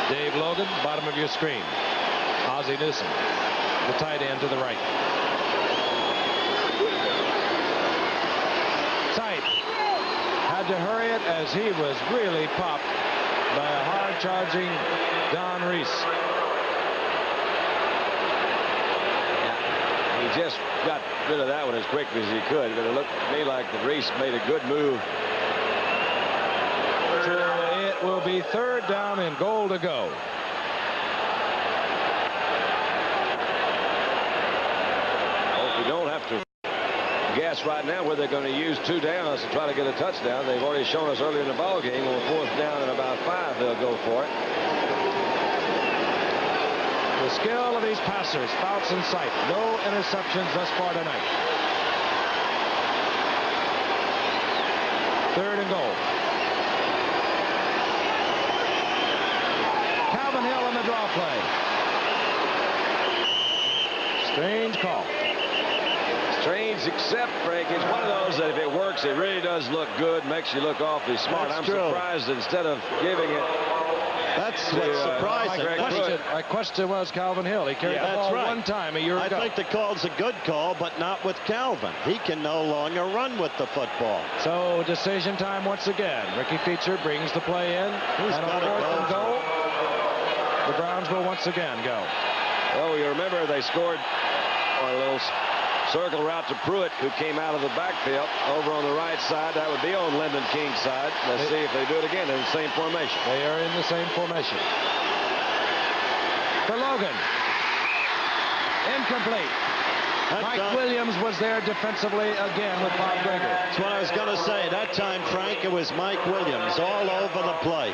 Dave Logan, bottom of your screen. Ozzie Newsome, the tight end to the right. Tight. Had to hurry it as he was really popped by a hard-charging Don Reese. He just got rid of that one as quickly as he could, but it looked to me like the Reese made a good move. So it will be third down and goal to go. Hope we don't have to guess right now where they're going to use 2 downs to try to get a touchdown. They've already shown us earlier in the ball game on 4th down and about 5 they'll go for it. The skill of these passers, Fouts and Sipe. No interceptions thus far tonight. Third and goal. Calvin Hill in the draw play. Strange call. Strange, except, Frank, it's one of those that if it works, it really does look good, makes you look awfully smart. That's I'm true. surprised instead of giving it. That's what's surprising. My question was Calvin Hill. He carried the ball one time a year ago. I think the call's a good call, but not with Calvin. He can no longer run with the football. So decision time once again. Ricky Feature brings the play in. Who's and on 4th and goal, the Browns will once again go. Oh, you remember they scored on a little circle route to Pruitt, who came out of the backfield over on the right side. That would be on Lyndon King's side. Let's see if they do it again in the same formation. They are in the same formation. For Logan. Incomplete. Mike Williams was there defensively again with Bob Greger. That's what I was going to say. That time, Frank, it was Mike Williams all over the play.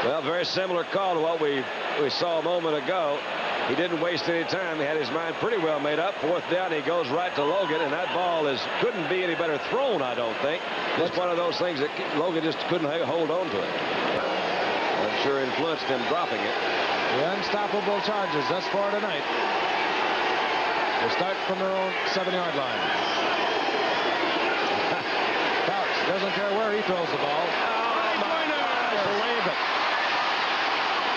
Well, very similar call to what we saw a moment ago. He didn't waste any time. He had his mind pretty well made up. 4th down, he goes right to Logan, and that ball couldn't be any better thrown, I don't think. Just one of those things that Logan just couldn't hold on to it. I'm sure influenced him dropping it. The unstoppable Chargers thus far tonight. They start from their own 7-yard line. Fouts doesn't care where he throws the ball. Oh, my God, believe it.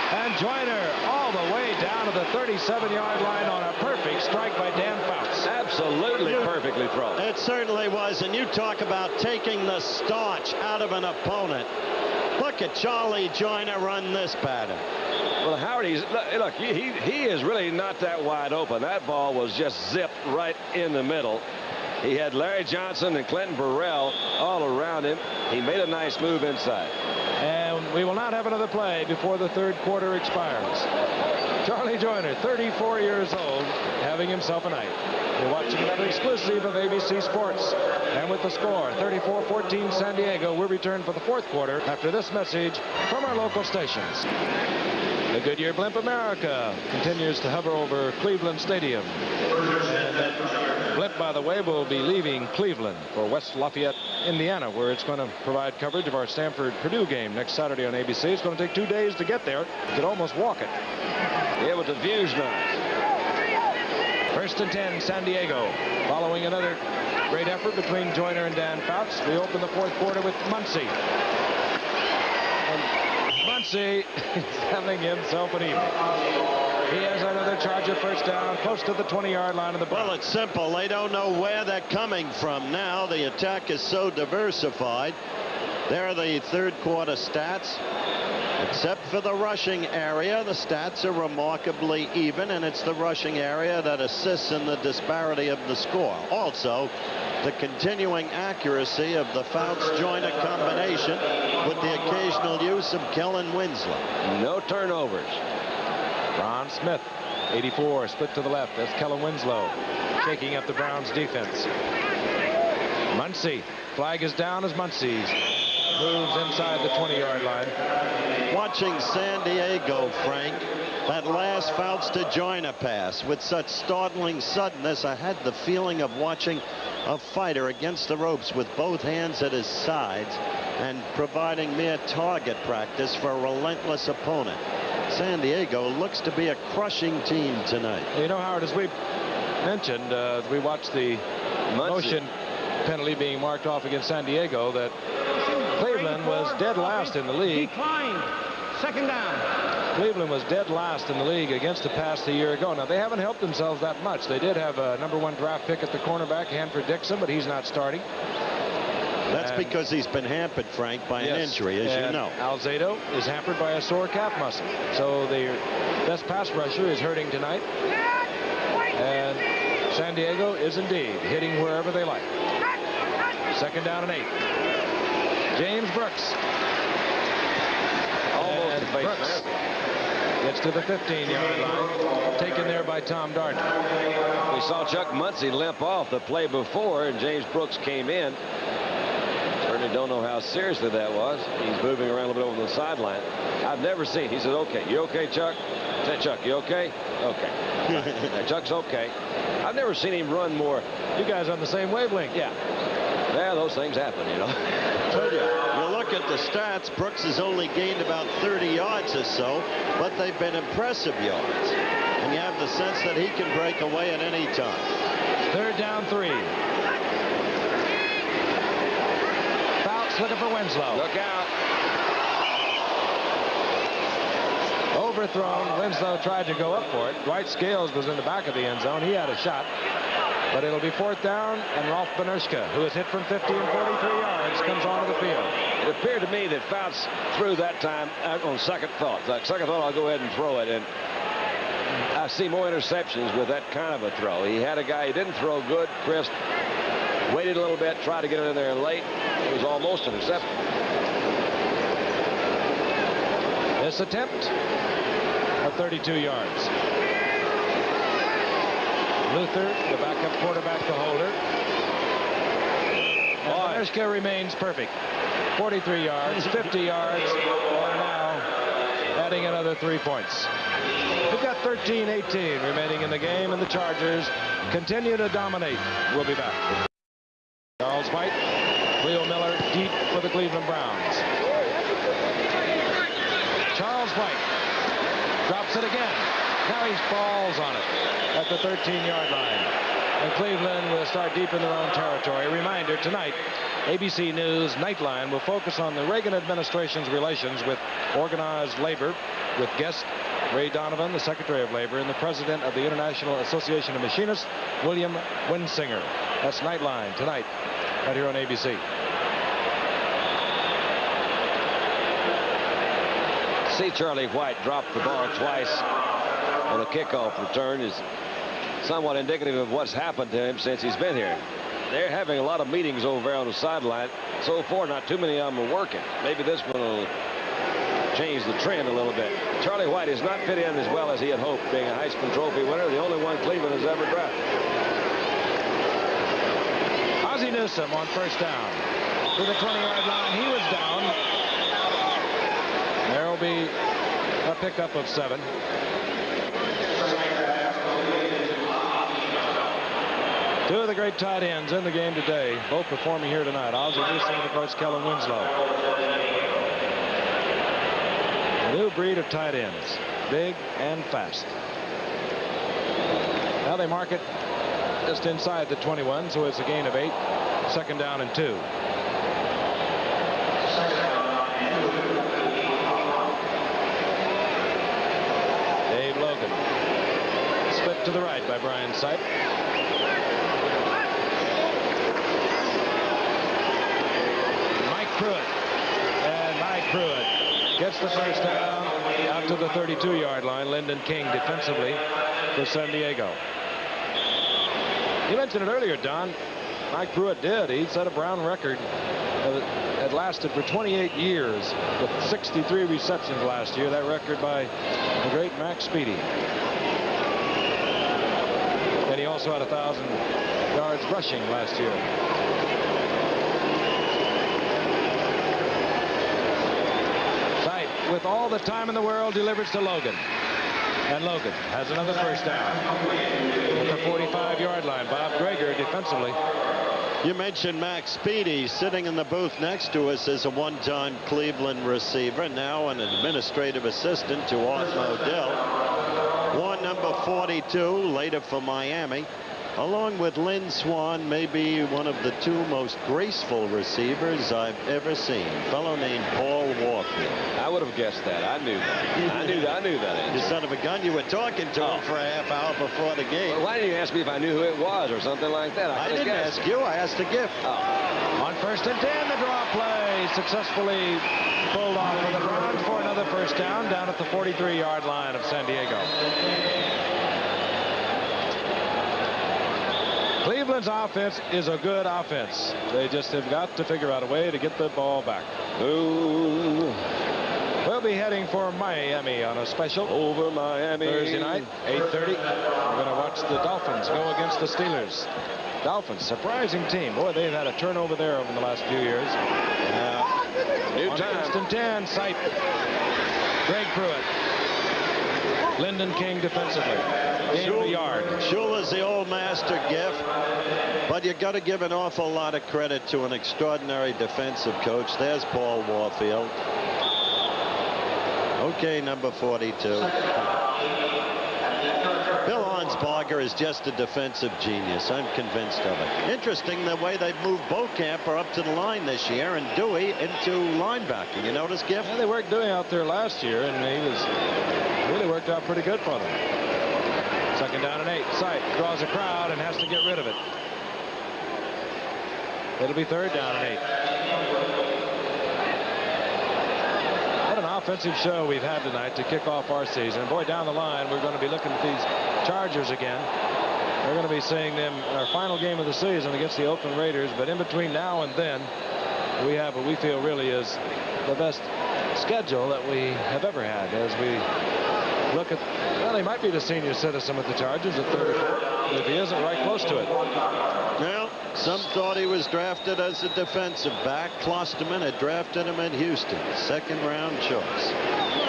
And Joyner all the way down to the 37-yard line on a perfect strike by Dan Fouts. Absolutely perfectly thrown. It certainly was. And you talk about taking the starch out of an opponent. Look at Charlie Joyner run this pattern. Well, Howard, look, he is really not that wide open. That ball was just zipped right in the middle. He had Larry Johnson and Clinton Burrell all around him. He made a nice move inside. And we will not have another play before the third quarter expires. Charlie Joyner, 34 years old, having himself a night. You're watching another exclusive of ABC Sports. And with the score, 34-14 San Diego, we'll return for the fourth quarter after this message from our local stations. The Goodyear Blimp America continues to hover over Cleveland Stadium. And Blimp, by the way, will be leaving Cleveland for West Lafayette, Indiana, where it's going to provide coverage of our Stanford-Purdue game next Saturday on ABC. It's going to take 2 days to get there. You could almost walk it. Yeah, but the view's nice. First and 10, San Diego. Following another great effort between Joyner and Dan Fouts, we open the fourth quarter with Muncy. And Muncy is having himself an evening. He has another Charger first down close to the 20-yard line of the ball. Well, it's simple. They don't know where they're coming from now. The attack is so diversified. There are the third quarter stats. Except for the rushing area, the stats are remarkably even, and it's the rushing area that assists in the disparity of the score. Also, the continuing accuracy of the Fouts-Joyner combination with the occasional use of Kellen Winslow. No turnovers. Ron Smith, 84, split to the left. That's Kellen Winslow shaking up the Browns defense. Muncy, flag is down as Muncy moves inside the 20-yard line. Watching San Diego, Frank, that last Fouts to Joyner pass with such startling suddenness, I had the feeling of watching a fighter against the ropes with both hands at his sides and providing mere target practice for a relentless opponent. San Diego looks to be a crushing team tonight. You know, Howard, as we mentioned, we watched the motion penalty being marked off against San Diego, that Cleveland was dead last in the league. Declined. Second down. Cleveland was dead last in the league against the pass a year ago. Now, they haven't helped themselves that much. They did have a #1 draft pick at the cornerback, Hanford Dixon, but he's not starting. That's because he's been hampered, Frank, by an injury, as you know. Alzado is hampered by a sore calf muscle. So the best pass rusher is hurting tonight. And San Diego is indeed hitting wherever they like. Second down and 8. James Brooks. Almost And Brooks gets to the 15-yard line. Taken there by Tom Darden. We saw Chuck Muncy limp off the play before, and James Brooks came in. Certainly don't know how seriously that was. He's moving around a little bit over the sideline. I've never seen. He said, "Okay, you okay, Chuck?" I said, "Chuck, you okay?" "Okay." Chuck's okay. I've never seen him run more. You guys on the same wavelength. Yeah. Yeah, those things happen, you know. You look at the stats, Brooks has only gained about 30 yards or so, but they've been impressive yards. And you have the sense that he can break away at any time. Third down 3. Fouts looking for Winslow. Look out. Overthrown. Winslow tried to go up for it. Dwight Scales was in the back of the end zone. He had a shot. But it'll be fourth down, and Rolf Benerschke, who is hit from 50 and 43 yards, comes onto the field. It appeared to me that Fouts threw that time on second thought. Like second thought, I'll go ahead and throw it. And I see more interceptions with that kind of a throw. He had a guy, he didn't throw good, crisp, waited a little bit, tried to get it in there late. It was almost an interception. This attempt of 32 yards. Luther, the backup quarterback, the holder. Benerschke remains perfect. 43 yards, 50 yards, and now adding another 3 points. We've got 13-18 remaining in the game, and the Chargers continue to dominate. We'll be back. Charles White, Cleo Miller deep for the Cleveland Browns. Charles White drops it again. Now he falls on it at the 13-yard line. And Cleveland will start deep in their own territory. A reminder, tonight, ABC News Nightline will focus on the Reagan administration's relations with organized labor, with guest Ray Donovan, the Secretary of Labor, and the President of the International Association of Machinists, William Winsinger. That's Nightline tonight, right here on ABC. see Charlie White drop the ball twice on a kickoff return is somewhat indicative of what's happened to him since he's been here. They're having a lot of meetings over there on the sideline. So far, not too many of them are working. Maybe this one will change the trend a little bit. Charlie White has not fit in as well as he had hoped, being a Heisman Trophy winner, the only one Cleveland has ever drafted. Ozzie Newsome on first down to the 20-yard line. He was down. There will be a pickup of 7. Two of the great tight ends in the game today, both performing here tonight. Ozzie Newsome and, of course, Kellen Winslow. A new breed of tight ends, big and fast. Now they mark it just inside the 21, so it's a gain of 8. Second down and 2. Dave Logan. Split to the right by Brian Sipe. Pruitt gets the first down out to the 32-yard line. Lyndon King defensively for San Diego. You mentioned it earlier, Don. Mike Pruitt did. He set a Brown record that had lasted for 28 years with 63 receptions last year. That record by the great Max Speedy. And he also had 1,000 yards rushing last year. With all the time in the world, delivers to Logan. And Logan has another first down at the 45-yard line. Bob Greger defensively. You mentioned Max Speedy sitting in the booth next to us as a one-time Cleveland receiver, now an administrative assistant to Art Modell. Wore number 42 later for Miami. Along with Lynn Swann, maybe one of the 2 most graceful receivers I've ever seen. A fellow named Paul Warfield. I would have guessed that. I knew that. I knew that. You son of a gun, you were talking to him for a half hour before the game. Well, why didn't you ask me if I knew who it was or something like that? I didn't ask you. I asked a gift. On first and 10, the draw play successfully pulled off for the Browns for another first down at the 43-yard line of San Diego. Cleveland's offense is a good offense. They just have got to figure out a way to get the ball back. Ooh. We'll be heading for Miami on a special over Miami Thursday night, 8:30. We're going to watch the Dolphins go against the Steelers. Dolphins, surprising team. Boy, they've had a turnover there over the last few years. New on time. first and 10, Sipe. Greg Pruitt. Lyndon King defensively. Gain of a yard. Shula's the old master gift, but you got to give an awful lot of credit to an extraordinary defensive coach. There's Paul Warfield. Okay, number 42. Bill Arnsparger is just a defensive genius. I'm convinced of it. Interesting the way they've moved Beaucamp up to the line this year and Dewey into linebacker. You notice, Giff? Yeah, they worked Dewey out there last year, and he really worked out pretty good for them. Second down and 8. Sipe draws a crowd and has to get rid of it. It'll be third down and 8. What an offensive show we've had tonight to kick off our season. Boy, down the line, we're going to be looking at these Chargers again. We're going to be seeing them in our final game of the season against the Oakland Raiders. But in between now and then, we have what we feel really is the best schedule that we have ever had as we look at, well, he might be the senior citizen with the Chargers at 34. If he isn't, right close to it. Well, some thought he was drafted as a defensive back. Klosterman had drafted him at Houston. Second-round choice.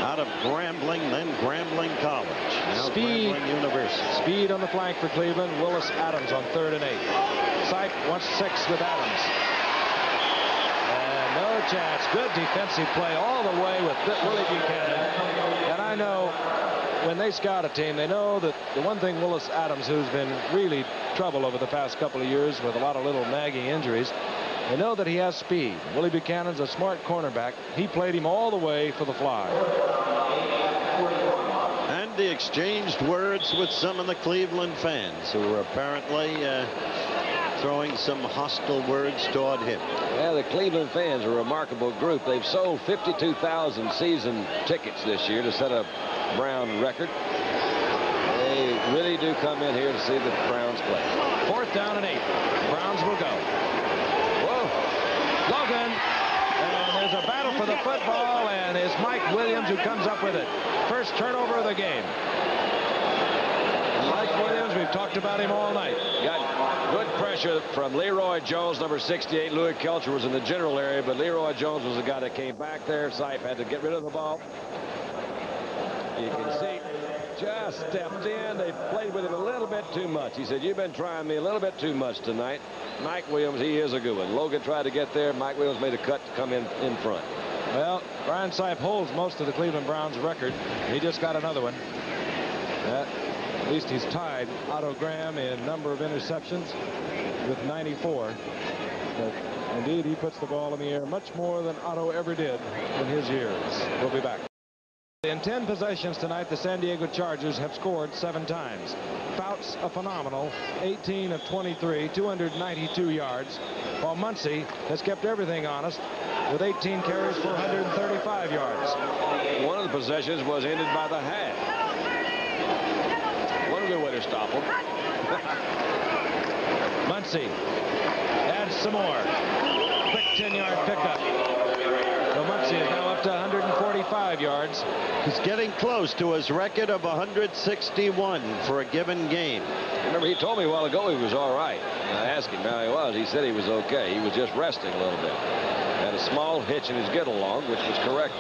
Out of Grambling, then Grambling College. Now Speed. Grambling University. Speed on the flank for Cleveland. Willis Adams on third and 8. Sipe wants 6 with Adams. And no chance. Good defensive play all the way with Willie Buchanan. And I know when they scout a team, they know that the one thing Willis Adams, who's been really trouble over the past couple of years with a lot of little nagging injuries, they know that he has speed. Willie Buchanan's a smart cornerback. He played him all the way for the fly. And he exchanged words with some of the Cleveland fans who were apparently throwing some hostile words toward him. Yeah, the Cleveland fans are a remarkable group. They've sold 52,000 season tickets this year to set a Brown record. They really do come in here to see the Browns play. 4th down and 8. Browns will go. Whoa. Logan. And there's a battle for the football, and it's Mike Williams who comes up with it. First turnover of the game. Mike Williams, we've talked about him all night. Got good pressure from Leroy Jones, number 68. Louis Kelcher was in the general area, but Leroy Jones was the guy that came back there. Sipe had to get rid of the ball. You can see just stepped in. They played with him a little bit too much. He said, "You've been trying me a little bit too much tonight." Mike Williams, he is a good one. Logan tried to get there. Mike Williams made a cut to come in front. Well, Brian Sipe holds most of the Cleveland Browns record. He just got another one. At least he's tied Otto Graham in number of interceptions with 94. But indeed, he puts the ball in the air much more than Otto ever did in his years. We'll be back. In 10 possessions tonight, the San Diego Chargers have scored 7 times. Fouts a phenomenal 18 of 23, 292 yards, while Muncy has kept everything honest with 18 carries for 135 yards. One of the possessions was ended by the half. What a good way to stop him. Muncy adds some more. Quick 10-yard pickup. So Muncy is now up to 145 yards. He's getting close to his record of 161 for a given game. Remember, he told me a while ago he was all right. I asked him how he was. He said he was okay. He was just resting a little bit. Had a small hitch in his get-along, which was correct.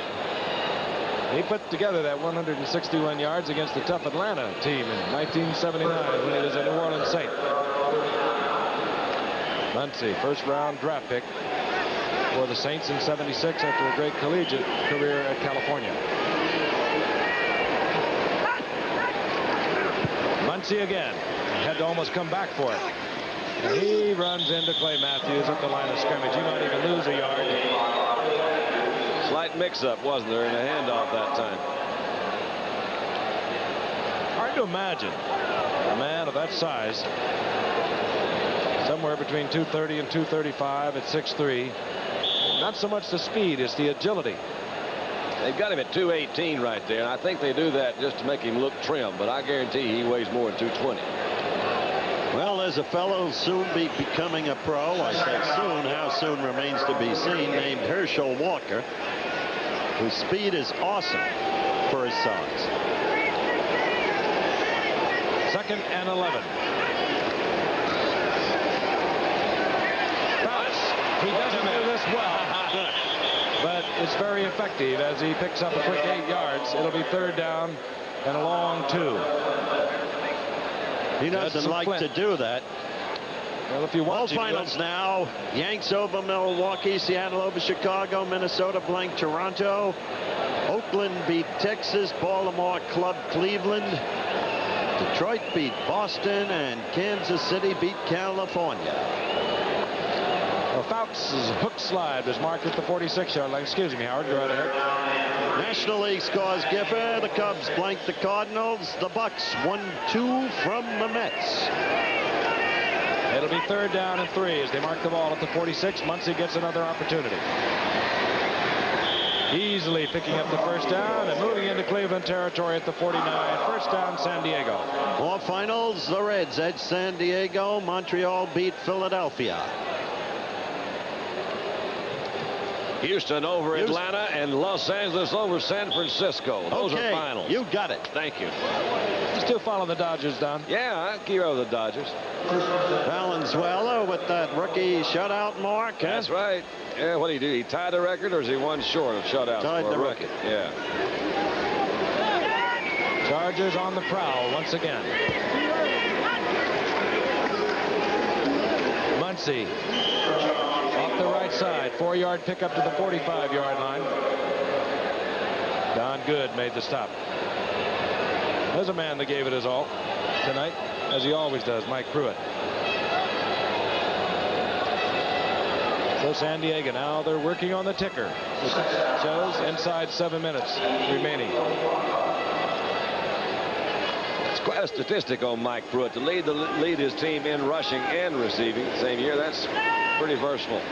He put together that 161 yards against the tough Atlanta team in 1979 when he was a New Orleans Saint. Muncy, first-round draft pick for the Saints in '76 after a great collegiate career at California. Muncy again. Had to almost come back for it. And he runs into Clay Matthews at the line of scrimmage. He might even lose a yard. Slight mix-up, wasn't there, in a handoff that time? Hard to imagine a man of that size, somewhere between 230 and 235 at 6'3". Not so much the speed, it's the agility. They've got him at 218 right there, and I think they do that just to make him look trim, but I guarantee he weighs more than 220. Well, there's a fellow who'll soon be becoming a pro. I say soon. How soon remains to be seen. Named Herschel Walker, whose speed is awesome for his size. 2nd and 11. He doesn't do this well, but it's very effective as he picks up a quick 8 yards. It'll be 3rd down and a long 2. He doesn't like to do that. Well, if you want All finals now. Yanks over Milwaukee, Seattle over Chicago, Minnesota blanked Toronto, Oakland beat Texas, Baltimore clubbed Cleveland, Detroit beat Boston, and Kansas City beat California. Fouts' hook slide was marked at the 46-yard line. Excuse me, Howard. Go right ahead. National League scores Gipper. The Cubs blanked the Cardinals. The Bucks 1-2 from the Mets. It'll be 3rd down and 3 as they mark the ball at the 46. Muncy gets another opportunity. Easily picking up the 1st down and moving into Cleveland territory at the 49. 1st down, San Diego. More finals. The Reds edge San Diego. Montreal beat Philadelphia. Houston over Atlanta and Los Angeles over San Francisco. Those are finals. You got it. Thank you. You still follow the Dodgers, Don? Yeah, I keep over the Dodgers. Valenzuela with that rookie shutout mark. That's right. Yeah, what did he do? He tied the record, or is he one short of shutouts Tied for the a rookie? record. Yeah. Chargers on the prowl once again. Muncy off the right side. 4-yard pickup to the 45-yard line. Don Good made the stop. There's a man that gave it his all tonight, as he always does, Mike Pruitt. So San Diego now, they're working on the ticker, which shows inside 7 minutes remaining. quite a statistic on Mike Pruitt to lead his team in rushing and receiving the same year. That's pretty versatile.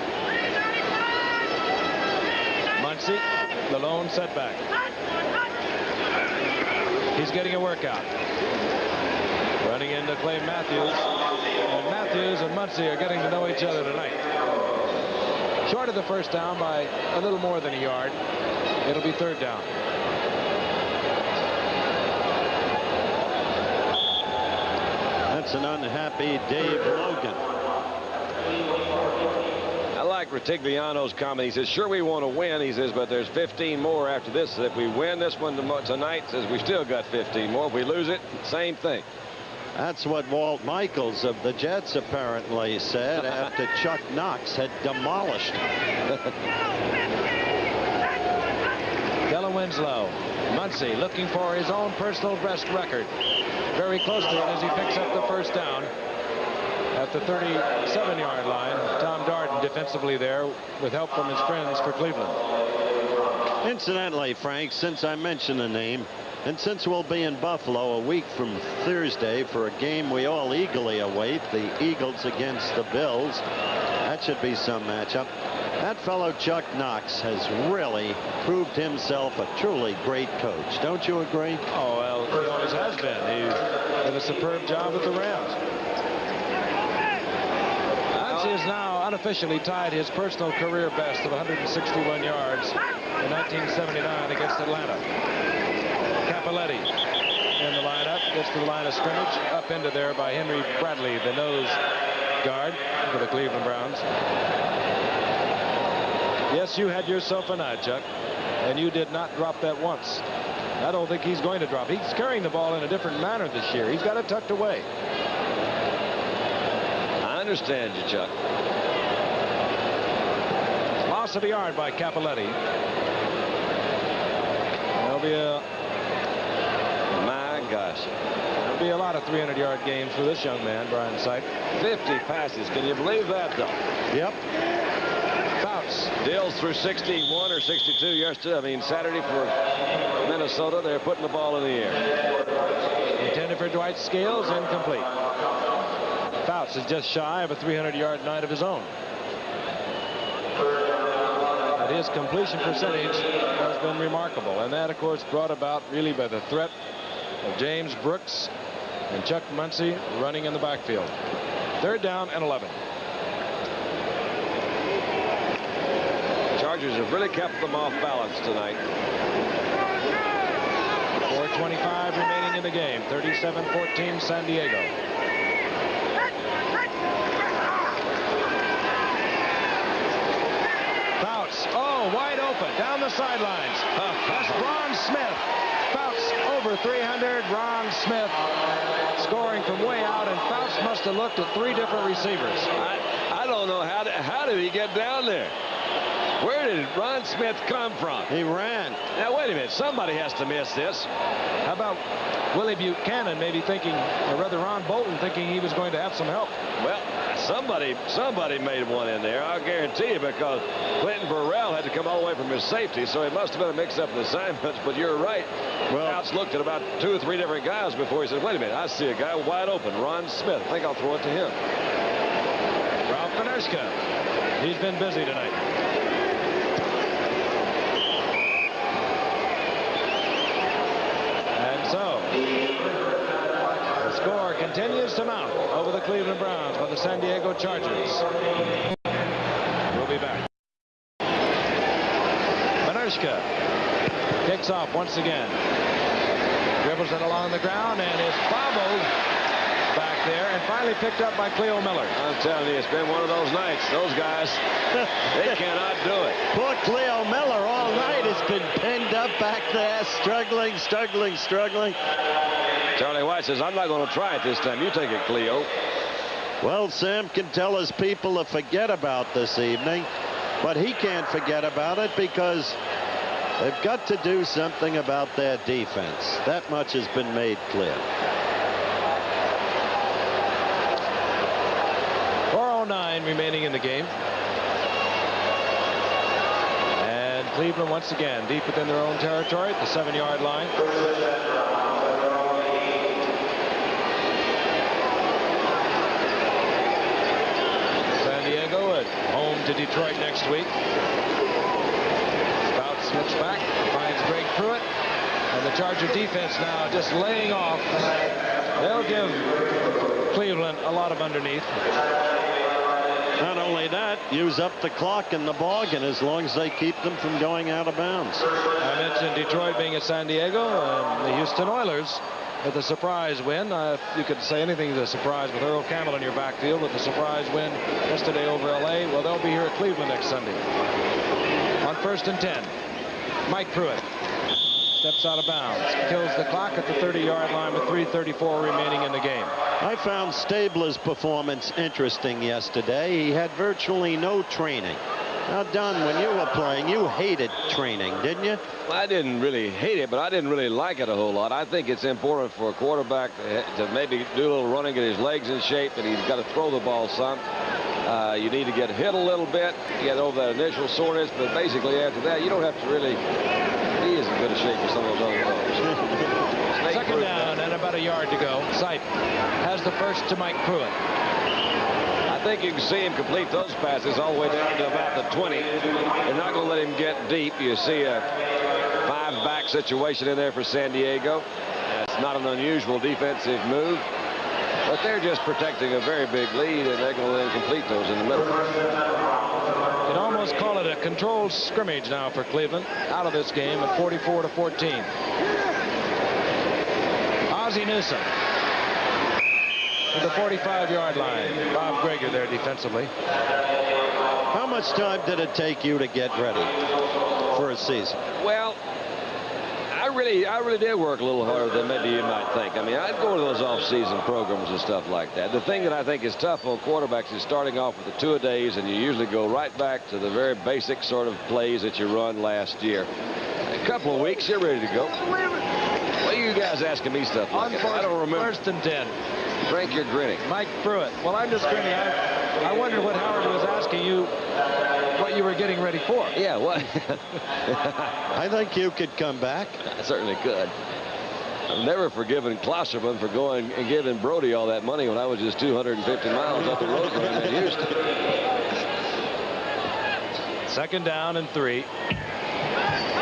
Muncy, the lone setback. He's getting a workout. Running into Clay Matthews. And Matthews and Muncy are getting to know each other tonight. Short of the first down by a little more than a yard. It'll be third down. That's an unhappy Dave Logan. I like Retigliano's comment. He says, sure, we want to win. He says, but there's 15 more after this. If we win this one tonight, says we still got 15 more. If we lose it, same thing. That's what Walt Michaels of the Jets apparently said after Chuck Knox had demolished. Della Winslow. Muncy looking for his own personal best record. Very close to it as he picks up the first down at the 37-yard line. Tom Darden defensively there with help from his friends for Cleveland. Incidentally, Frank, since I mentioned the name, and since we'll be in Buffalo a week from Thursday for a game we all eagerly await, the Eagles against the Bills, that should be some matchup. That fellow Chuck Knox has really proved himself a truly great coach. Don't you agree? Oh, well, he always has been. He did a superb job at the Rams. Muncy has now unofficially tied his personal career best of 161 yards in 1979 against Atlanta. Cappelletti in the lineup, gets to the line of scrimmage, up into there by Henry Bradley, the nose guard for the Cleveland Browns. Yes, you had yourself a night, Chuck, and you did not drop that once. I don't think he's going to drop. He's carrying the ball in a different manner this year. He's got it tucked away. I understand you, Chuck. Loss of a yard by Cappelletti. There'll be a Gosh. There'll be a lot of 300-yard games for this young man, Brian Sipe. 50 passes. Can you believe that, though? Yep. Fouts. Deals through 61 or 62 yesterday. I mean, Saturday for Minnesota. They're putting the ball in the air. Intended for Dwight Scales, incomplete. Fouts is just shy of a 300-yard night of his own. But his completion percentage has been remarkable, and that, of course, brought about really by the threat of James Brooks and Chuck Muncy running in the backfield. Third down and 11. Chargers have really kept them off balance tonight. 4:25 remaining in the game. 37-14 San Diego. Fouts. Oh, wide open down the sidelines. That's Ron Smith. Fouts over 300. Ron Smith scoring from way out, and Fouts must have looked at three different receivers. I don't know how did he get down there? Where did Ron Smith come from? He ran. Now, wait a minute. Somebody has to miss this. How about Willie Buchanan maybe thinking, or rather Ron Bolton thinking he was going to have some help? Well, somebody made one in there, I'll guarantee you, because Clinton Burrell had to come all the way from his safety, so it must have been a mix-up in assignments, but you're right. Well, Fouts looked at about 2 or 3 different guys before he said, wait a minute, I see a guy wide open, Ron Smith. I think I'll throw it to him. Ralph Panerska. He's been busy tonight. So, the score continues to mount over the Cleveland Browns by the San Diego Chargers. We'll be back. Panerska kicks off once again. Dribbles it along the ground and is bobbled back there and finally picked up by Cleo Miller. I'm telling you, it's been one of those nights. Those guys, they cannot do it. Poor Cleo Miller all night has been pinned up back there, struggling. Charlie White says, I'm not going to try it this time. You take it, Cleo. Well, Sam can tell his people to forget about this evening, but he can't forget about it because they've got to do something about their defense. That much has been made clear. 4:09 remaining in the game. And Cleveland once again deep within their own territory at the 7-yard line. to Detroit next week. About switch back, finds Greg Pruitt. And the Charger defense now just laying off. They'll give Cleveland a lot of underneath. Not only that, use up the clock in the bargain as long as they keep them from going out of bounds. I mentioned Detroit being at San Diego, and the Houston Oilers with a surprise win. If you could say anything is a surprise with Earl Campbell in your backfield, with the surprise win yesterday over L.A., well, they'll be here at Cleveland next Sunday. On 1st and 10, Mike Pruitt steps out of bounds, kills the clock at the 30-yard line with 3:34 remaining in the game. I found Stabler's performance interesting yesterday. He had virtually no training. Now, Don, when you were playing, you hated training, didn't you? I didn't really hate it, but I didn't really like it a whole lot. I think it's important for a quarterback to maybe do a little running, get his legs in shape, and he's got to throw the ball some. You need to get hit a little bit, get over that initial soreness, but basically after that, you don't have to really be as good a shape as some of those other players. Second down and about a yard to go. Sipe has the first to Mike Pruitt. I think you can see him complete those passes all the way down to about the 20. They're not going to let him get deep. You see a 5-back situation in there for San Diego. It's not an unusual defensive move, but they're just protecting a very big lead, and they're going to let him complete those in the middle. You'd almost call it a controlled scrimmage now for Cleveland out of this game at 44-14. Ozzie Newsome to the 45-yard line. Bob Greger there defensively. How much time did it take you to get ready for a season? Well, I really did work a little harder than maybe you might think. I mean, I'd go to those off-season programs and stuff like that. The thing that I think is tough on quarterbacks is starting off with the two-a-days, and you usually go right back to the very basic sort of plays that you run last year. A couple of weeks, you're ready to go. What are you guys asking me stuff like that? I don't remember. 1st and 10. Frank, you're grinning. Mike Pruitt. Well, I'm just grinning. I wondered what Howard was asking you, what you were getting ready for. Yeah, what? I think you could come back. I certainly could. I've never forgiven Klosterman for going and giving Brody all that money when I was just 250 miles up the road from him in Houston. 2nd down and 3.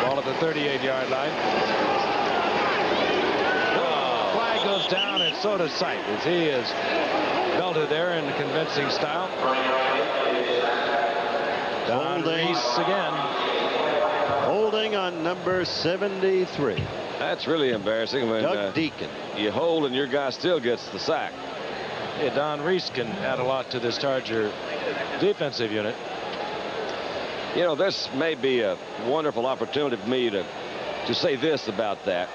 Ball at the 38-yard line. Flag goes down, and so does Sipe, as he is belted there in a convincing style. Don Reese again. Holding on number 73. That's really embarrassing when Doug Deacon. You hold and your guy still gets the sack. Yeah, Don Reese can add a lot to this Charger defensive unit. You know, this may be a wonderful opportunity for me to say this about that.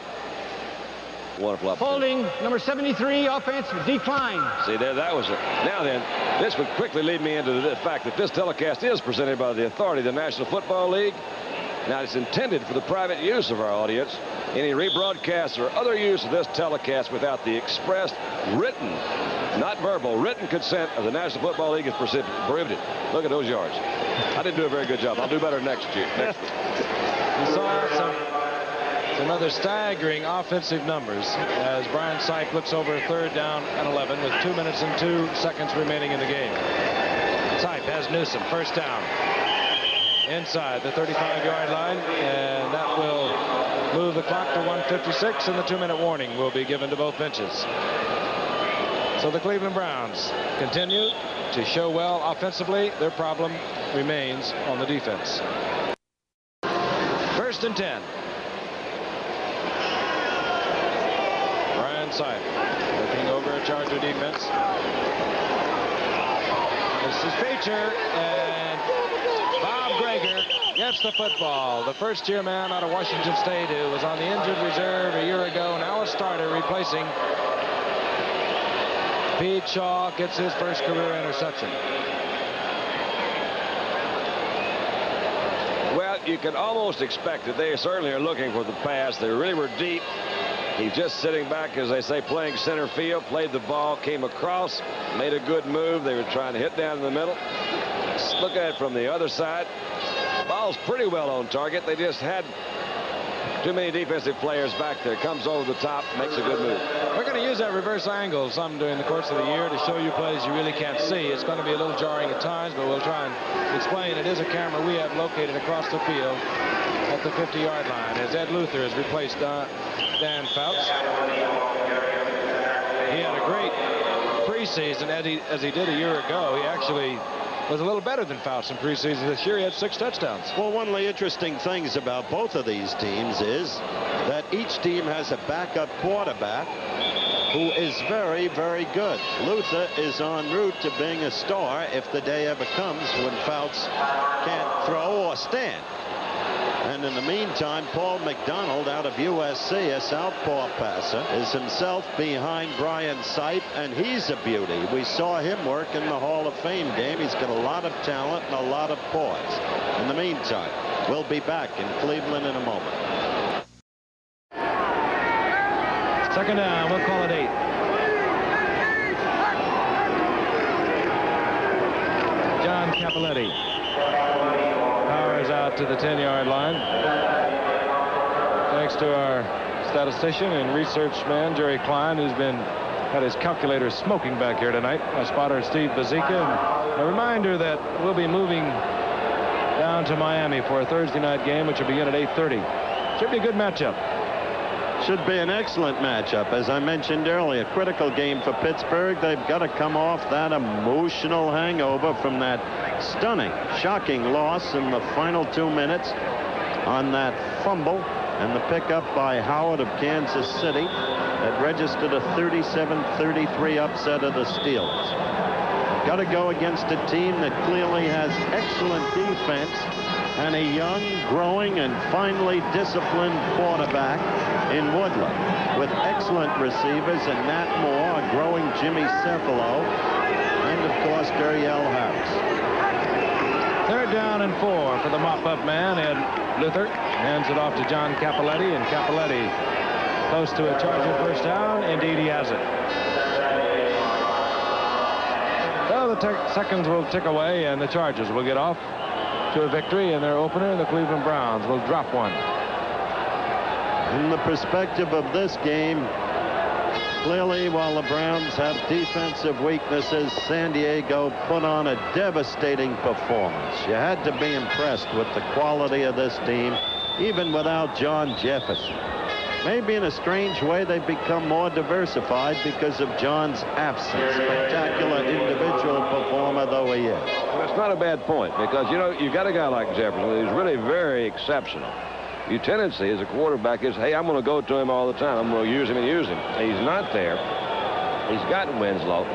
Wonderful opportunity. Holding number 73, offense decline. See there, that was it. Now then, this would quickly lead me into the fact that this telecast is presented by the authority of the National Football League. Now, it's intended for the private use of our audience. Any rebroadcast or other use of this telecast without the expressed written, not verbal, written consent of the National Football League is prohibited. Look at those yards. I didn't do a very good job. I'll do better next year. You saw some other staggering offensive numbers as Brian Sipe looks over 3rd down and 11 with 2 minutes and 2 seconds remaining in the game. Sipe has Newsome, 1st down. Inside the 35-yard line, and that will move the clock to 1:56, and the 2-minute warning will be given to both benches. So the Cleveland Browns continue to show well offensively. Their problem remains on the defense. 1st and 10. Brian Sipe looking over a Charger defense. This is Beecher, and Bob Greger gets the football. The first-year man out of Washington State who was on the injured reserve a year ago, now a starter replacing Pete Shaw, gets his first career interception. Well, you can almost expect that they certainly are looking for the pass. They really were deep. He's just sitting back, as they say, playing center field, played the ball, came across, made a good move. They were trying to hit down in the middle. Let's look at it from the other side. Ball's pretty well on target. They just had Too many defensive players back there. Comes over the top, makes a good move. We're going to use that reverse angle some during the course of the year to show you plays you really can't see. It's going to be a little jarring at times, but we'll try and explain. It is a camera we have located across the field at the 50-yard line as Ed Luther has replaced Dan Fouts. He had a great preseason as he did a year ago. He actually was a little better than Fouts in preseason this year. He had 6 touchdowns. Well, one of the interesting things about both of these teams is that each team has a backup quarterback who is very, very good. Luther is en route to being a star if the day ever comes when Fouts can't throw or stand. And in the meantime, Paul McDonald out of USC, a southpaw passer, is himself behind Brian Sipe, and he's a beauty. We saw him work in the Hall of Fame game. He's got a lot of talent and a lot of poise. In the meantime, we'll be back in Cleveland in a moment. Second down, we'll call it 8. John Cappelletti powers out to the 10-yard line. Thanks to our statistician and research man, Jerry Klein, who's had his calculator smoking back here tonight. My spotter, Steve Bazika. And a reminder that we'll be moving down to Miami for a Thursday night game, which will begin at 8:30. Should be a good matchup. Should be an excellent matchup. As I mentioned earlier, critical game for Pittsburgh. They've got to come off that emotional hangover from that stunning, shocking loss in the final 2 minutes on that fumble and the pickup by Howard of Kansas City that registered a 37-33 upset of the Steelers. Got to go against a team that clearly has excellent defense and a young, growing, and finely disciplined quarterback in Woodland, with excellent receivers and Nat Moore, a growing Jimmy Cephalo, and of course Duriel Harris. 3rd down and 4 for the mop-up man, Ed Luther. Hands it off to John Cappelletti, and Cappelletti close to a Charger first down. Indeed, he has it. Well, the seconds will tick away, and the Chargers will get off to a victory in their opener. The Cleveland Browns will drop one. In the perspective of this game, clearly, while the Browns have defensive weaknesses, San Diego put on a devastating performance. You had to be impressed with the quality of this team, even without John Jefferson. Maybe in a strange way, they've become more diversified because of John's absence. Spectacular individual performer though he is. Well, that's not a bad point, because, you know, you've got a guy like Jefferson who's really very exceptional. Your tendency as a quarterback is, hey, I'm going to go to him all the time. I'm going to use him and use him. He's not there. He's gotten Winslow.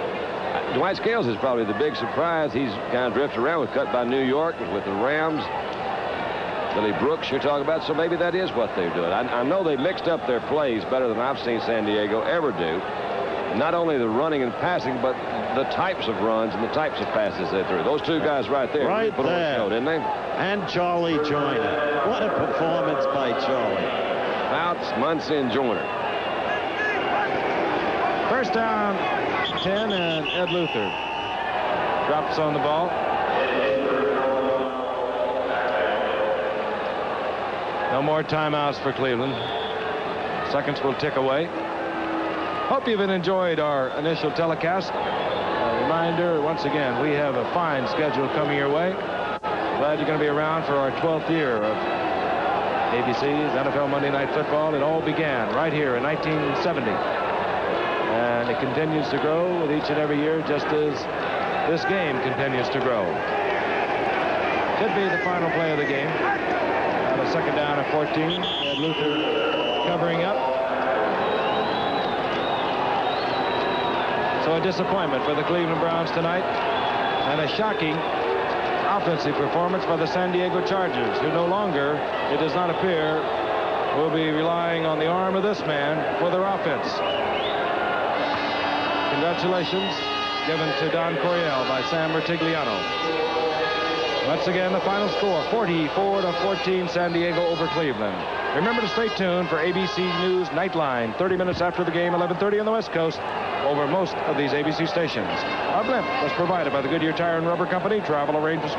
Dwight Scales is probably the big surprise. He's kind of drifted around. Was cut by New York with the Rams. Billy Brooks you're talking about, so maybe that is what they're doing. I know they mixed up their plays better than I've seen San Diego ever do. Not only the running and passing, but the types of runs and the types of passes they threw. Those two guys right there. Right put there. On the show, didn't they? And Charlie Joyner. What a performance by Charlie. Fouts, Muncy, and Joyner. First down, 10, and Ed Luther drops on the ball. No more timeouts for Cleveland. Seconds will tick away. Hope you've enjoyed our initial telecast. A reminder, once again, we have a fine schedule coming your way. Glad you're going to be around for our 12th year of ABC's NFL Monday Night Football. It all began right here in 1970. And it continues to grow with each and every year, just as this game continues to grow. Could be the final play of the game. A second down at 14. Ed Luther covering up. So a disappointment for the Cleveland Browns tonight, and a shocking offensive performance by the San Diego Chargers, who no longer, it does not appear, will be relying on the arm of this man for their offense. Congratulations given to Don Coryell by Sam Martigliano. Once again, the final score, 44-14, San Diego over Cleveland. Remember to stay tuned for ABC News Nightline, 30 minutes after the game, 11:30 on the West Coast, over most of these ABC stations. Our blimp was provided by the Goodyear Tire and Rubber Company. Travel arrangements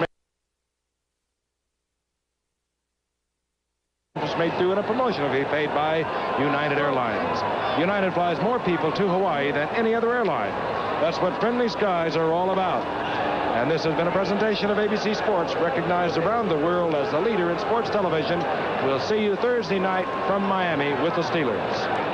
made through in a promotional fee paid by United Airlines. United flies more people to Hawaii than any other airline. That's what friendly skies are all about. And this has been a presentation of ABC Sports, recognized around the world as the leader in sports television. We'll see you Thursday night from Miami with the Steelers.